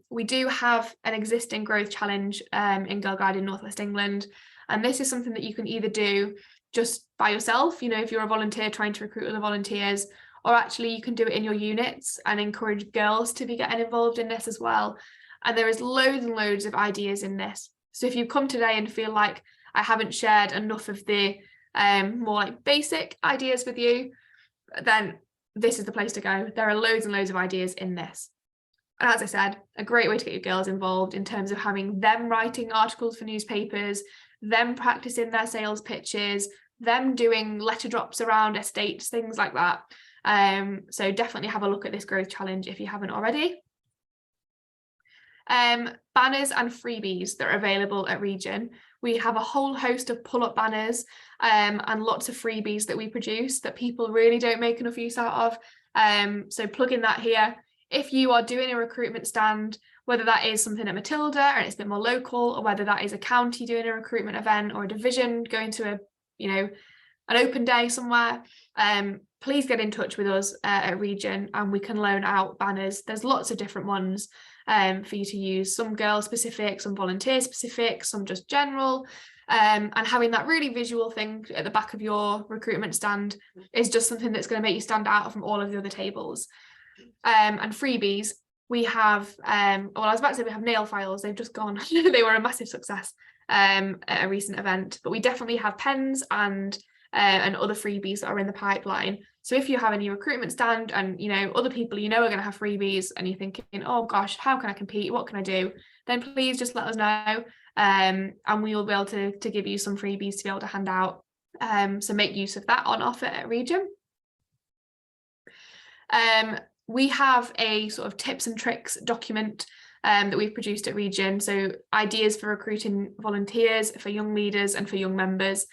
We do have an existing growth challenge in Girl Guiding North West England, and this is something that you can either do just by yourself, you know, if you're a volunteer trying to recruit other volunteers, or actually you can do it in your units and encourage girls to be getting involved in this as well. And there is loads and loads of ideas in this. So if you come today and feel like I haven't shared enough of the more like basic ideas with you, then this is the place to go. There are loads and loads of ideas in this. And as I said, a great way to get your girls involved in terms of having them writing articles for newspapers, them practicing their sales pitches, them doing letter drops around estates, things like that. So definitely have a look at this growth challenge if you haven't already. Banners and freebies that are available at Region. We have a whole host of pull-up banners and lots of freebies that we produce that people really don't make enough use out of. So plug in that here. If you are doing a recruitment stand, whether that is something at Matilda and it's a bit more local, or whether that is a county doing a recruitment event, or a division going to a, you know, an open day somewhere, please get in touch with us at Region and we can loan out banners. There's lots of different ones for you to use, some girl specific, some volunteer specific, some just general, and having that really visual thing at the back of your recruitment stand is just something that's going to make you stand out from all of the other tables. And freebies, we have, well, I was about to say we have nail files, they've just gone. They were a massive success at a recent event, but we definitely have pens and other freebies that are in the pipeline. So if you have any recruitment stand and, you know, other people you know are going to have freebies and you're thinking, oh gosh, how can I compete? What can I do? Then please just let us know, and we will be able to give you some freebies to be able to hand out. So make use of that on offer at Region. We have a sort of tips and tricks document that we've produced at Region. So ideas for recruiting volunteers, for young leaders and for young members.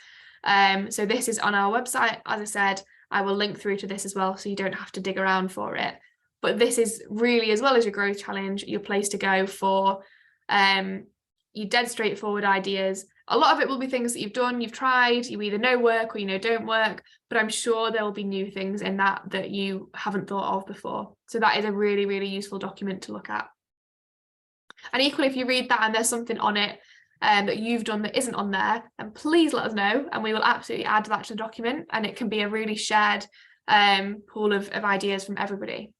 So this is on our website. As I said, I will link through to this as well, so you don't have to dig around for it. But this is really, as well as your growth challenge, your place to go for your dead straightforward ideas. A lot of it will be things that you've done, you've tried, you either know work or you know don't work, but I'm sure there will be new things in that you haven't thought of before. So that is a really, really useful document to look at. And equally, if you read that and there's something on it that you've done that isn't on there, then please let us know and we will absolutely add that to the document, and it can be a really shared pool of ideas from everybody.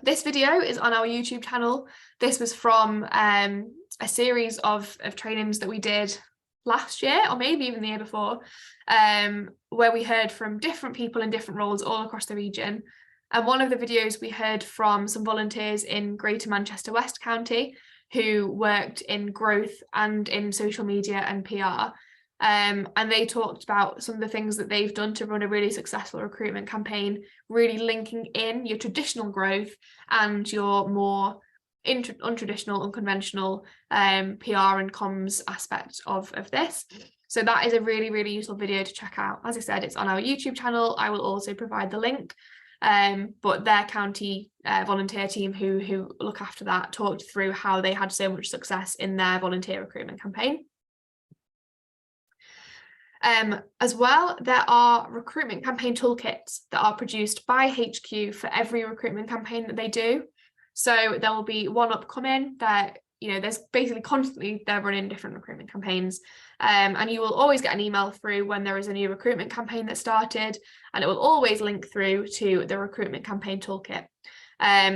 This video is on our YouTube channel. This was from a series of trainings that we did last year, or maybe even the year before, where we heard from different people in different roles all across the region. And one of the videos we heard from some volunteers in Greater Manchester West County who worked in growth and in social media and PR. And they talked about some of the things that they've done to run a really successful recruitment campaign, really linking in your traditional growth and your more untraditional, unconventional PR and comms aspect of this. So that is a really, really useful video to check out. As I said, it's on our YouTube channel. I will also provide the link. But their county volunteer team who look after that talked through how they had so much success in their volunteer recruitment campaign. As well, there are recruitment campaign toolkits that are produced by HQ for every recruitment campaign that they do. So there will be one upcoming that, you know, there's basically constantly they're running different recruitment campaigns, and you will always get an email through when there is a new recruitment campaign that started, and it will always link through to the recruitment campaign toolkit.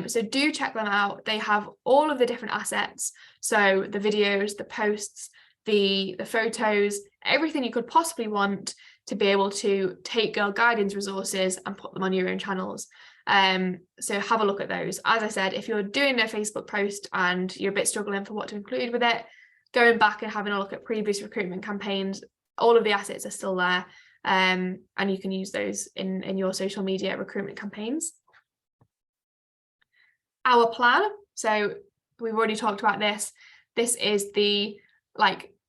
So do check them out. They have all of the different assets, so the videos, the posts, the photos, everything you could possibly want to be able to take Girl Guiding's resources and put them on your own channels. So have a look at those. As I said, if you're doing a Facebook post and you're a bit struggling for what to include with it, going back and having a look at previous recruitment campaigns, all of the assets are still there, and you can use those in your social media recruitment campaigns. Our plan, so we've already talked about this. this is the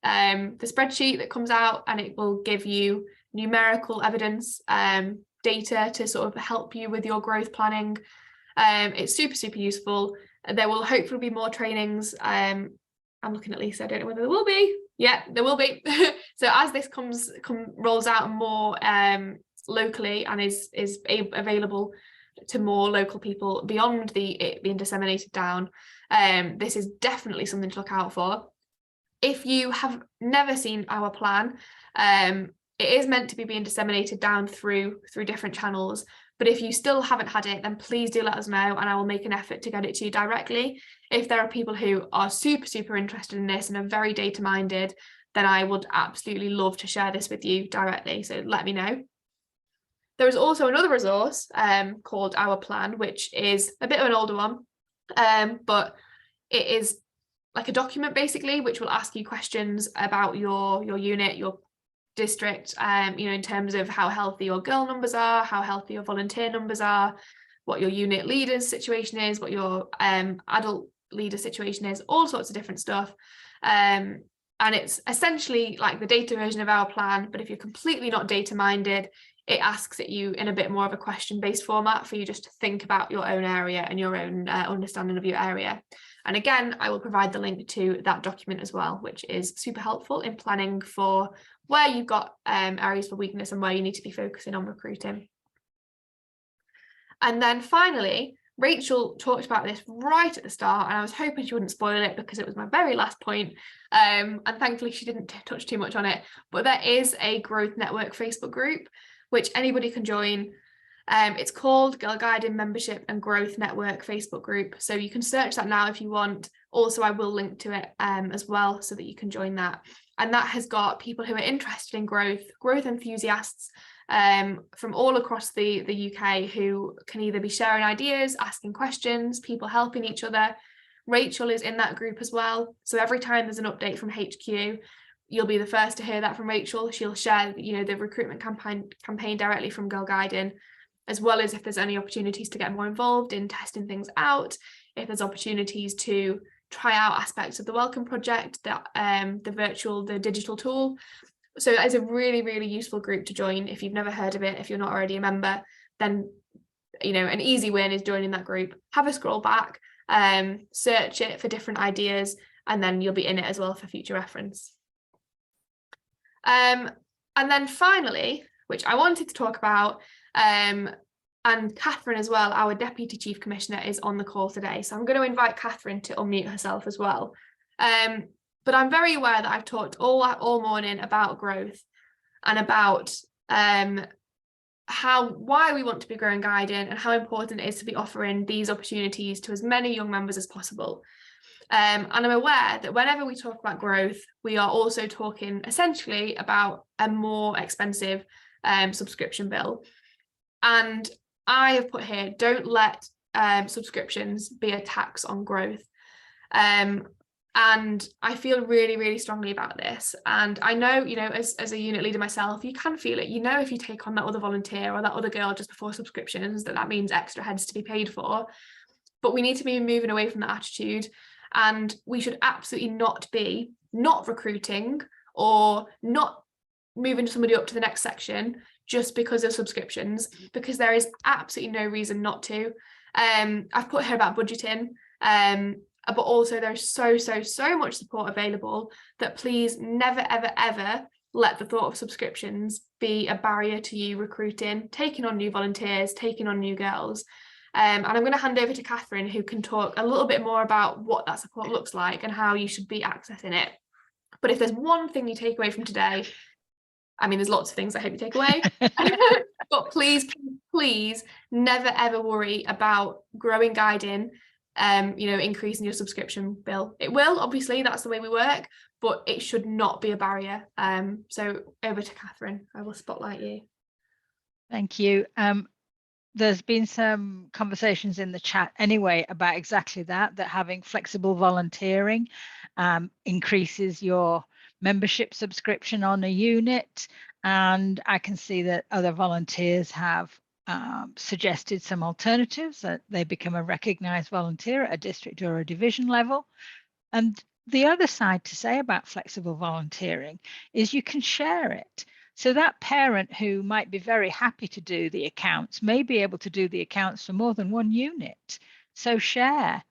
spreadsheet that comes out, and it will give you numerical evidence, data to sort of help you with your growth planning. It's super, super useful. There will hopefully be more trainings. I'm looking at Lisa, I don't know whether there will be. Yeah, there will be. So as this rolls out more locally and is available to more local people beyond it being disseminated down, this is definitely something to look out for. If you have never seen our plan, it is meant to be being disseminated down through different channels. But if you still haven't had it, then please do let us know, and I will make an effort to get it to you directly. If there are people who are super, super interested in this and are very data minded, then I would absolutely love to share this with you directly. So let me know. There is also another resource called Our Plan, which is a bit of an older one, but it is like a document basically, which will ask you questions about your unit, your district, in terms of how healthy your girl numbers are, how healthy your volunteer numbers are, what your unit leader's situation is, what your adult leader situation is, all sorts of different stuff. And it's essentially like the data version of Our Plan, but if you're completely not data minded, it asks it you in a bit more of a question-based format for you just to think about your own area and your own understanding of your area. And again, I will provide the link to that document as well, which is super helpful in planning for where you've got areas for weakness and where you need to be focusing on recruiting. And then finally, Rachel talked about this right at the start, and I was hoping she wouldn't spoil it because it was my very last point. And thankfully she didn't touch too much on it, but there is a Growth Network Facebook group, which anybody can join. It's called Girl Guiding Membership and Growth Network Facebook group. So you can search that now if you want. Also, I will link to it as well so that you can join that. And that has got people who are interested in growth enthusiasts from all across the UK who can either be sharing ideas, asking questions, people helping each other. Rachel is in that group as well. So every time there's an update from HQ, you'll be the first to hear that from Rachel. She'll share, the recruitment campaign directly from Girl Guiding, as well as if there's any opportunities to get more involved in testing things out, if there's opportunities to try out aspects of the Welcome Project, the digital tool. So it's a really, really useful group to join. If you've never heard of it, if you're not already a member, then an easy win is joining that group. Have a scroll back, search it for different ideas, and then you'll be in it as well for future reference. And then finally, which I wanted to talk about, and Catherine as well, our Deputy Chief Commissioner, is on the call today. So I'm going to invite Catherine to unmute herself as well. But I'm very aware that I've talked all morning about growth and about why we want to be growing guiding and how important it is to be offering these opportunities to as many young members as possible. And I'm aware that whenever we talk about growth, we are also talking essentially about a more expensive subscription bill. And I have put here, don't let subscriptions be a tax on growth. And I feel really, really strongly about this. And I know, as a unit leader myself, you can feel it. If you take on that other volunteer or that other girl just before subscriptions, that means extra heads to be paid for. But we need to be moving away from that attitude. And we should absolutely not be not recruiting or not moving somebody up to the next section just because of subscriptions, because there is absolutely no reason not to. I've put here about budgeting, but also there's so much support available that please never, ever, ever let the thought of subscriptions be a barrier to you recruiting, taking on new volunteers, taking on new girls. And I'm going to hand over to Catherine, who can talk a little bit more about what that support looks like and how you should be accessing it. But if there's one thing you take away from today, there's lots of things I hope you take away, but please never ever worry about growing guiding, increasing your subscription bill. It will, obviously, that's the way we work, but it should not be a barrier. So over to Catherine, I will spotlight you. Thank you. There's been some conversations in the chat anyway about exactly that having flexible volunteering increases your membership subscription on a unit. And I can see that other volunteers have suggested some alternatives, that they become a recognised volunteer at a district or a division level. And the other side to say about flexible volunteering is you can share it. So that parent who might be very happy to do the accounts may be able to do the accounts for more than one unit. So share.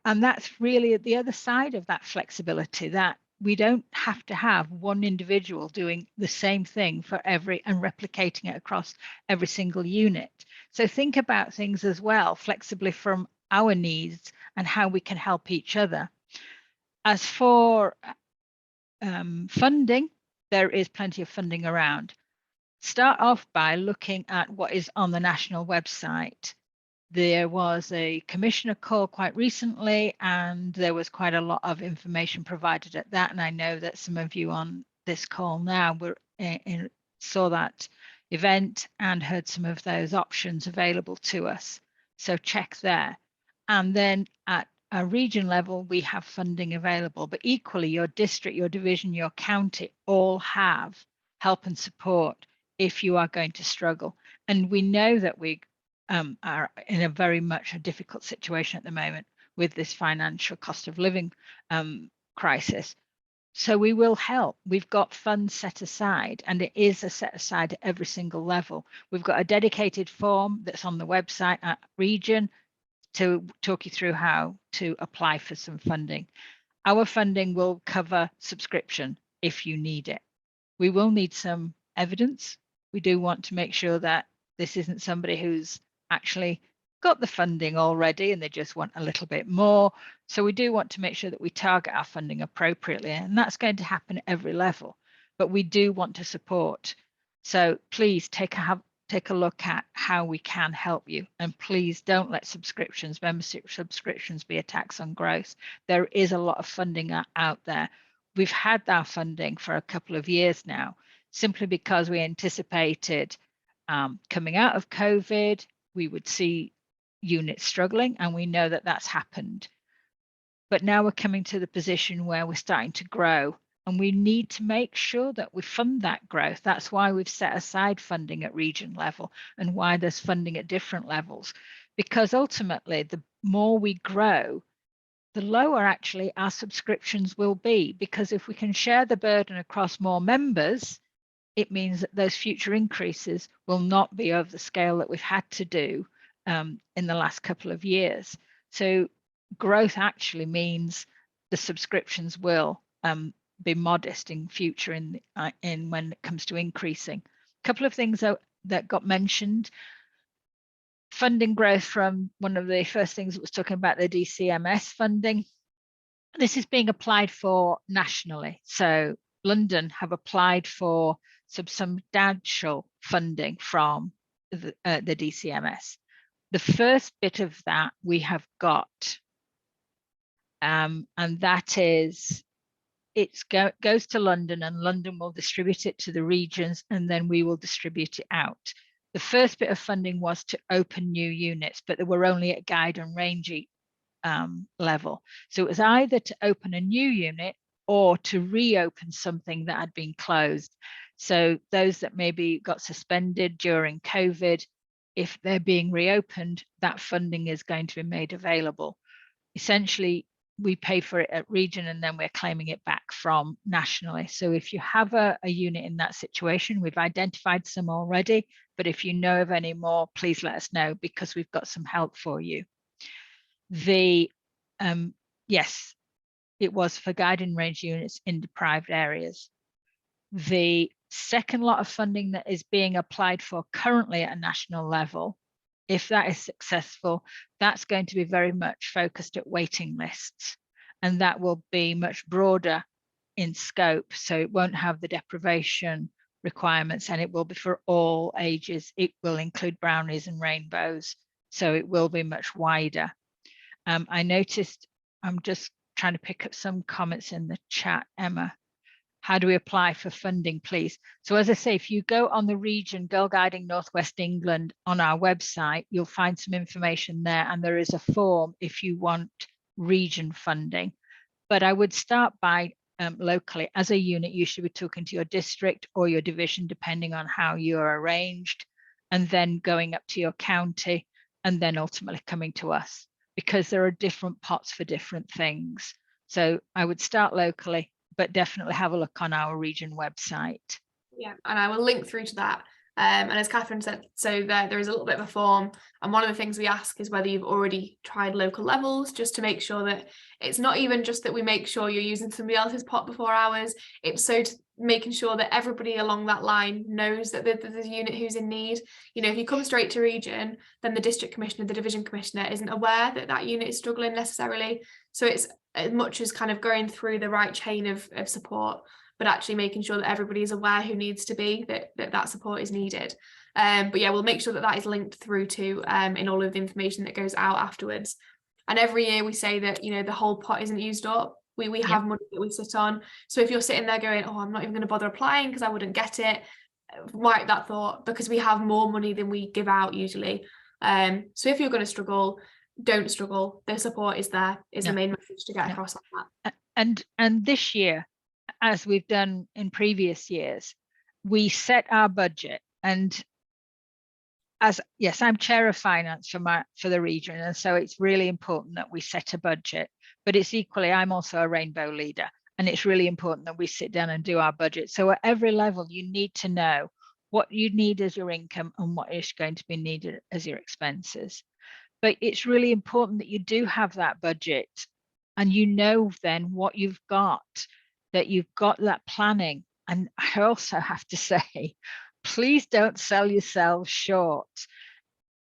And that's really the other side of that flexibility, that we don't have to have one individual doing the same thing for every and replicating it across every single unit. So think about things as well, flexibly from our needs and how we can help each other. As for funding, there is plenty of funding around. Start off by looking at what is on the national website. There was a commissioner call quite recently, and there was quite a lot of information provided at that. And I know that some of you on this call now saw that event and heard some of those options available to us. So check there. And then at a region level, we have funding available, but equally your district, your division, your county all have help and support if you are going to struggle. And we know that we are in a very much a difficult situation at the moment with this financial cost of living crisis. So we will help. We've got funds set aside, and it is a set aside at every single level. We've got a dedicated form that's on the website at region to talk you through how to apply for some funding. Our funding will cover subscription if you need it. We will need some evidence. We do want to make sure that this isn't somebody who's actually got the funding already and they just want a little bit more. So we do want to make sure that we target our funding appropriately, and that's going to happen at every level, but we do want to support. So please take a look at how we can help you, and please don't let membership subscriptions be a tax on growth. There is a lot of funding out there. We've had our funding for a couple of years now, simply because we anticipated coming out of COVID, we would see units struggling, and we know that that's happened. But now we're coming to the position where we're starting to grow, and we need to make sure that we fund that growth. That's why we've set aside funding at region level and why there's funding at different levels, because ultimately the more we grow, the lower actually our subscriptions will be, because if we can share the burden across more members, it means that those future increases will not be of the scale that we've had to do in the last couple of years. So growth actually means the subscriptions will be modest in future in when it comes to increasing. A couple of things that got mentioned. Funding growth from one of the first things that was talking about the DCMS funding. This is being applied for nationally. So London have applied for substantial funding from the DCMS. The first bit of that we have got, and that is it goes to London, and London will distribute it to the regions, and then we will distribute it out. The first bit of funding was to open new units, but they were only at guide and range level. So it was either to open a new unit or to reopen something that had been closed. So those that maybe got suspended during COVID, if they're being reopened, that funding is going to be made available. Essentially, we pay for it at region, and then we're claiming it back from nationally. So if you have a unit in that situation, we've identified some already, but if you know of any more, please let us know, because we've got some help for you. Yes, it was for guiding range units in deprived areas. The second lot of funding that is being applied for currently at a national level, if that is successful, that's going to be very much focused at waiting lists, and that will be much broader in scope. So it won't have the deprivation requirements, and it will be for all ages. It will include brownies and rainbows, so it will be much wider. I noticed, I'm just trying to pick up some comments in the chat, Emma. How do we apply for funding, please? So as I say, if you go on the region Girl Guiding Northwest England on our website, you'll find some information there, and there is a form if you want region funding. But I would start by locally. As a unit, you should be talking to your district or your division, depending on how you're arranged, and then going up to your county, and then ultimately coming to us, because there are different pots for different things. So I would start locally, but definitely have a look on our region website. Yeah, and I will link through to that. And as Catherine said, so there is a little bit of a form, and one of the things we ask is whether you've already tried local levels, just to make sure that it's not even just that we make sure you're using somebody else's pot before ours, it's making sure that everybody along that line knows that there's a unit who's in need. You know, if you come straight to region, then the district commissioner, the division commissioner isn't aware that that unit is struggling necessarily. So it's as much as kind of going through the right chain of support, but actually making sure that everybody is aware who needs to be, that support is needed. But yeah, we'll make sure that is linked through to in all of the information that goes out afterwards. And every year we say that, you know, the whole pot isn't used up. We have money that we sit on. So if you're sitting there going, oh, I'm not even going to bother applying because I wouldn't get it, wipe that thought, because we have more money than we give out usually. So if you're going to struggle, don't struggle. The support is there, is the main message to get across on that. And this year, as we've done in previous years, we set our budget. And I'm chair of finance for the region, and so it's really important that we set a budget. But it's equally, I'm also a rainbow leader, and it's really important that we sit down and do our budget. So at every level, you need to know what you need as your income and what is going to be needed as your expenses. But it's really important that you do have that budget, and you know then what you've got, that you've got that planning. And I also have to say, please don't sell yourselves short.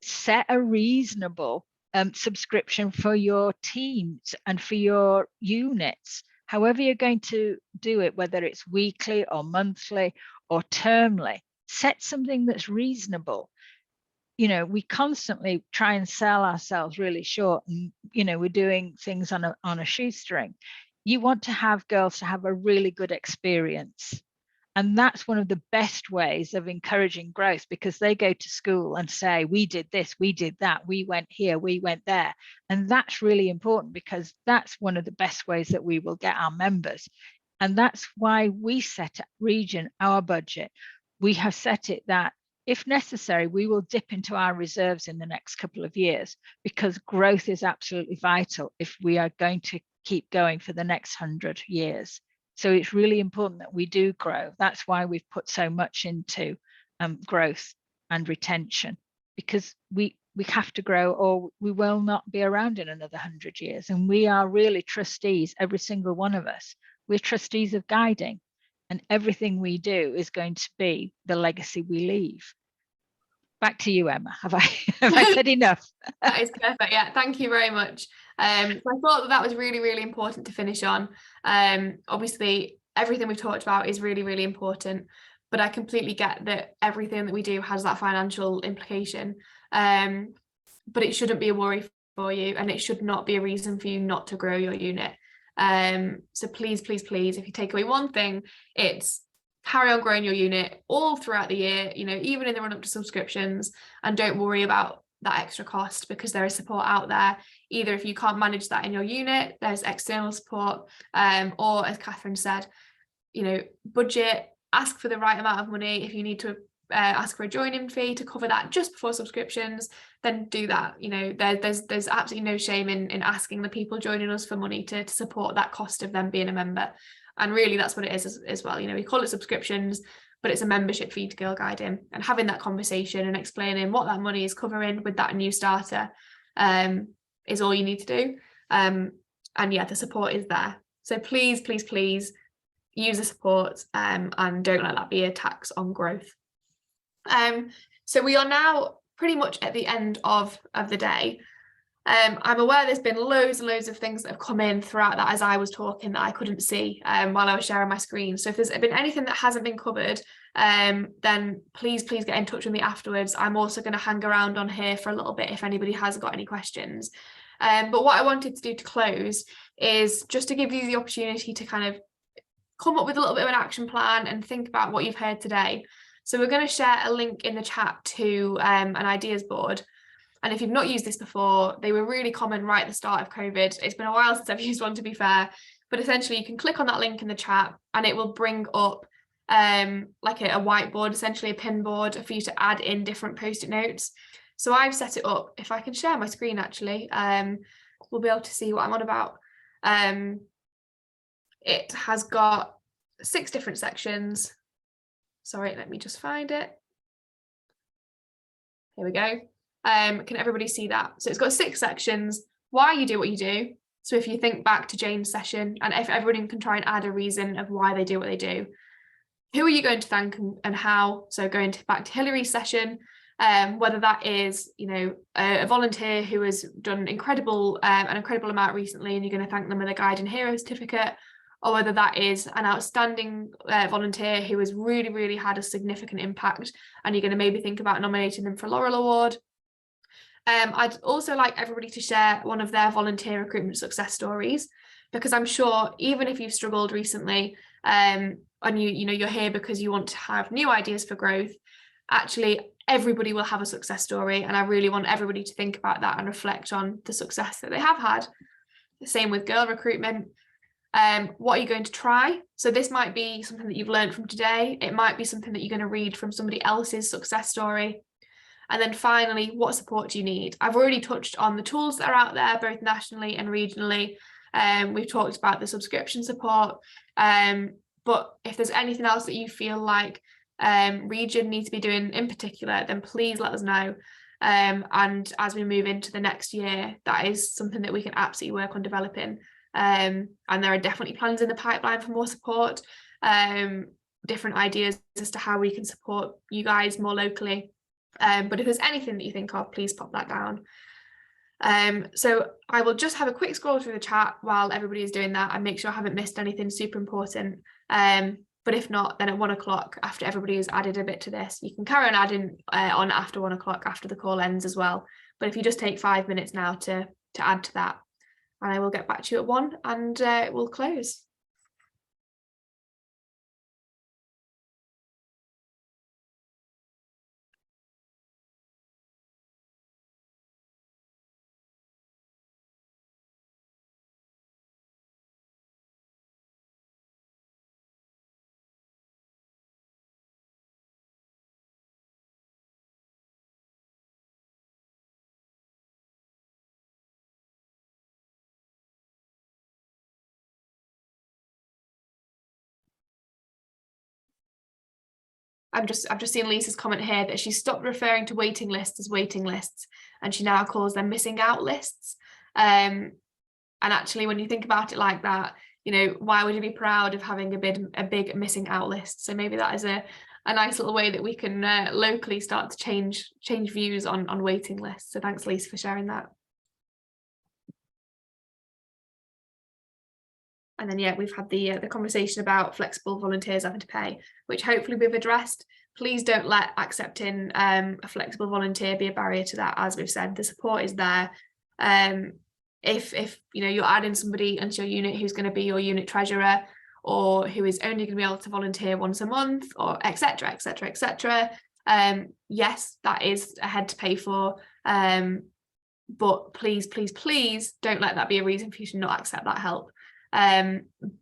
Set a reasonable subscription for your teams and for your units, however you're going to do it, whether it's weekly or monthly or termly. Set something that's reasonable. You know, we constantly try and sell ourselves really short, and you know, we're doing things on a shoestring. You want to have girls to have a really good experience. And that's one of the best ways of encouraging growth, because they go to school and say, we did this, we did that, we went here, we went there. And that's really important, because that's one of the best ways that we will get our members. And that's why we set at region our budget. We have set it that if necessary, we will dip into our reserves in the next couple of years, because growth is absolutely vital if we are going to keep going for the next 100 years. So it's really important that we do grow. That's why we've put so much into growth and retention, because we have to grow or we will not be around in another 100 years. And we are really trustees, every single one of us. We're trustees of guiding, and everything we do is going to be the legacy we leave. Back to you, Emma. Have I said enough? That is perfect. Yeah, thank you very much. So I thought that was really, really important to finish on. Obviously, everything we've talked about is really, really important, but I completely get that everything that we do has that financial implication. But it shouldn't be a worry for you, and it should not be a reason for you not to grow your unit. So please, please, please, if you take away one thing, it's carry on growing your unit all throughout the year, you know, even in the run up to subscriptions, and don't worry about that extra cost, because there is support out there. Either if you can't manage that in your unit, there's external support, or as Catherine said, you know, budget, ask for the right amount of money. If you need to ask for a joining fee to cover that just before subscriptions, then do that. You know, there's absolutely no shame in asking the people joining us for money to support that cost of them being a member. And really that's what it is as well. You know, we call it subscriptions, but it's a membership fee to Girl Guiding, and having that conversation and explaining what that money is covering with that new starter is all you need to do. And yeah, the support is there. So please, please, please use the support, and don't let that be a tax on growth. So we are now pretty much at the end of the day. I'm aware there's been loads and loads of things that have come in throughout that as I was talking that I couldn't see while I was sharing my screen. So if there's been anything that hasn't been covered, then please get in touch with me afterwards. I'm also going to hang around on here for a little bit if anybody has got any questions. But what I wanted to do to close is just to give you the opportunity to kind of come up with a little bit of an action plan and think about what you've heard today. So we're going to share a link in the chat to an ideas board. And if you've not used this before, they were really common right at the start of COVID. It's been a while since I've used one, to be fair, but essentially you can click on that link in the chat and it will bring up like a whiteboard, essentially a pin board for you to add in different post-it notes. So I've set it up. If I can share my screen, actually, we'll be able to see what I'm on about. It has got 6 different sections. Sorry, let me just find it. Here we go. Can everybody see that? So it's got 6 sections. Why you do what you do. So if you think back to Jane's session, and if everybody can try and add a reason of why they do what they do. Who are you going to thank and how? So going back to Hilary's session, whether that is, you know, a volunteer who has done an incredible amount recently, and you're going to thank them with a Guiding Hero certificate, or whether that is an outstanding volunteer who has really, really had a significant impact, and you're going to maybe think about nominating them for a Laurel Award. I'd also like everybody to share one of their volunteer recruitment success stories, because I'm sure even if you've struggled recently, and you're here because you want to have new ideas for growth, actually everybody will have a success story, and I really want everybody to think about that and reflect on the success that they have had. The same with girl recruitment. What are you going to try? So this might be something that you've learned from today. It might be something that you're going to read from somebody else's success story. And then finally, what support do you need? I've already touched on the tools that are out there, both nationally and regionally. We've talked about the subscription support. But if there's anything else that you feel like region needs to be doing in particular, then please let us know. And as we move into the next year, that is something that we can absolutely work on developing. And there are definitely plans in the pipeline for more support, different ideas as to how we can support you guys more locally. But if there's anything that you think of, please pop that down. So I will just have a quick scroll through the chat while everybody is doing that and make sure I haven't missed anything super important. But if not, then at 1 o'clock, after everybody has added a bit to this, you can carry on adding on after 1 o'clock, after the call ends as well. But if you just take 5 minutes now to add to that, and I will get back to you at 1 and we'll close. I've just seen Lisa's comment here that she stopped referring to waiting lists as waiting lists, and she now calls them missing out lists. And actually, when you think about it like that, you know, why would you be proud of having a big missing out list? So maybe that is a nice little way that we can locally start to change views on waiting lists. So thanks, Lisa, for sharing that. And then, yeah, we've had the conversation about flexible volunteers having to pay, which hopefully we've addressed. Please don't let accepting a flexible volunteer be a barrier to that. As we've said, the support is there. If you know, you're adding somebody into your unit who's going to be your unit treasurer, or who is only going to be able to volunteer once a month, or etc., etc., etc. Yes, that is a head to pay for. But please, please, please don't let that be a reason for you to not accept that help.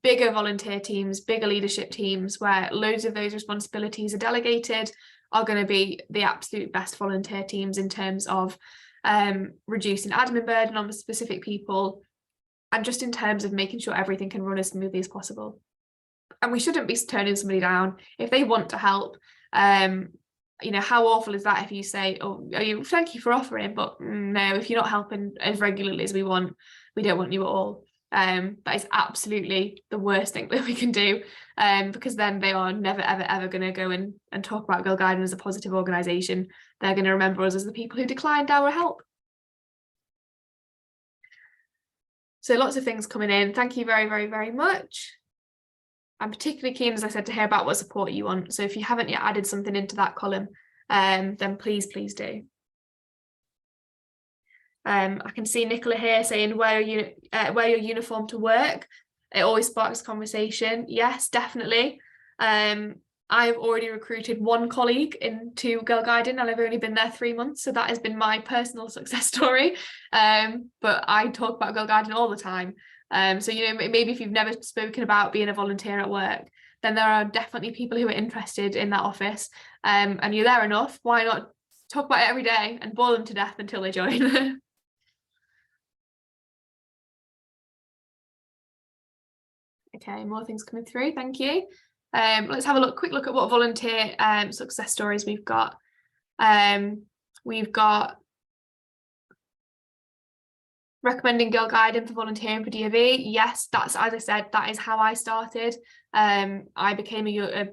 Bigger volunteer teams, bigger leadership teams where loads of those responsibilities are delegated are going to be the absolute best volunteer teams in terms of reducing admin burden on specific people, and just in terms of making sure everything can run as smoothly as possible. And we shouldn't be turning somebody down if they want to help. You know, how awful is that if you say, oh, thank you for offering, but no, if you're not helping as regularly as we want, we don't want you at all. That is absolutely the worst thing that we can do, because then they are never ever going to go and talk about Girl Guiding as a positive organisation. They're going to remember us as the people who declined our help. So lots of things coming in. Thank you very, very, very much. I'm particularly keen, as I said, to hear about what support you want. So if you haven't yet added something into that column, then please do. I can see Nicola here saying, wear your uniform to work. It always sparks conversation. Yes, definitely. I've already recruited one colleague into Girl Guiding, and I've only been there 3 months, so that has been my personal success story. But I talk about Girl Guiding all the time. So, you know, maybe if you've never spoken about being a volunteer at work, then there are definitely people who are interested in that office, and you're there enough. Why not talk about it every day and bore them to death until they join? Okay, more things coming through. Thank you. Let's have a quick look at what volunteer success stories we've got. We've got recommending Girl Guiding for volunteering for DofE. Yes, that's, as I said, that is how I started. I became a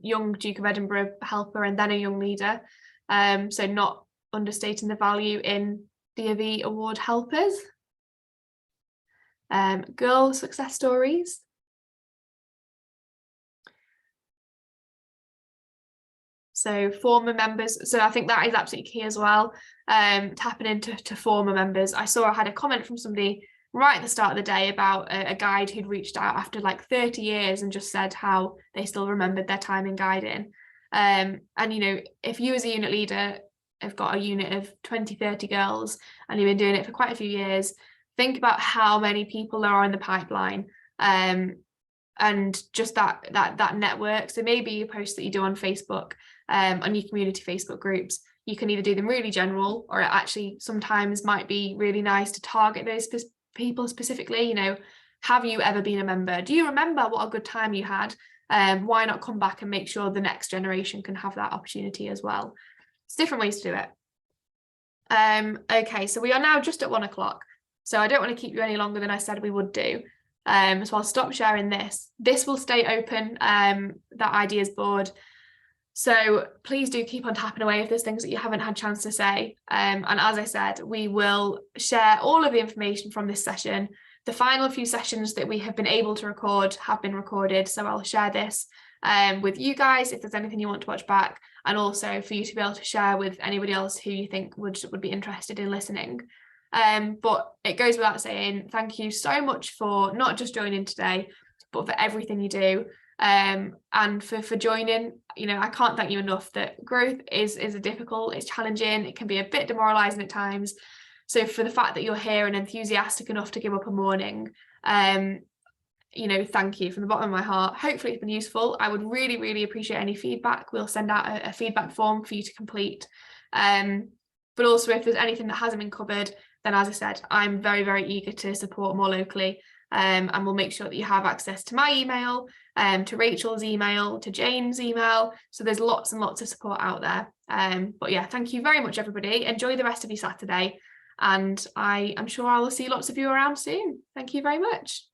young Duke of Edinburgh helper and then a young leader. So not understating the value in DofE award helpers. Girl success stories. So former members, so I think that is absolutely key as well. Tapping into former members. I had a comment from somebody right at the start of the day about a guide who'd reached out after like 30 years and just said how they still remembered their time in guiding. And you know, if you as a unit leader have got a unit of 20, 30 girls and you've been doing it for quite a few years, think about how many people there are in the pipeline. And just that network. So maybe you post that you do on Facebook, on your community Facebook groups, you can either do them really general, or it actually sometimes might be really nice to target those people specifically. You know, have you ever been a member? Do you remember what a good time you had? Why not come back and make sure the next generation can have that opportunity as well? It's different ways to do it. Okay, so we are now just at 1 o'clock. So I don't want to keep you any longer than I said we would do. So I'll stop sharing this. This will stay open, that ideas board. So please do keep on tapping away if there's things that you haven't had a chance to say. And as I said, we will share all of the information from this session. The final few sessions that we have been able to record have been recorded. So I'll share this with you guys if there's anything you want to watch back, and also for you to be able to share with anybody else who you think would be interested in listening. But it goes without saying, thank you so much for not just joining today, but for everything you do, and for joining. You know, I can't thank you enough that growth is difficult, it's challenging, it can be a bit demoralizing at times. So for the fact that you're here and enthusiastic enough to give up a morning, you know, thank you from the bottom of my heart. Hopefully it's been useful. I would really, really appreciate any feedback. We'll send out a feedback form for you to complete. But also if there's anything that hasn't been covered, then as I said, I'm very, very eager to support more locally, and we'll make sure that you have access to my email, to Rachel's email, to Jane's email. So there's lots and lots of support out there. But yeah, thank you very much, everybody. Enjoy the rest of your Saturday, and I'm sure I will see lots of you around soon. Thank you very much.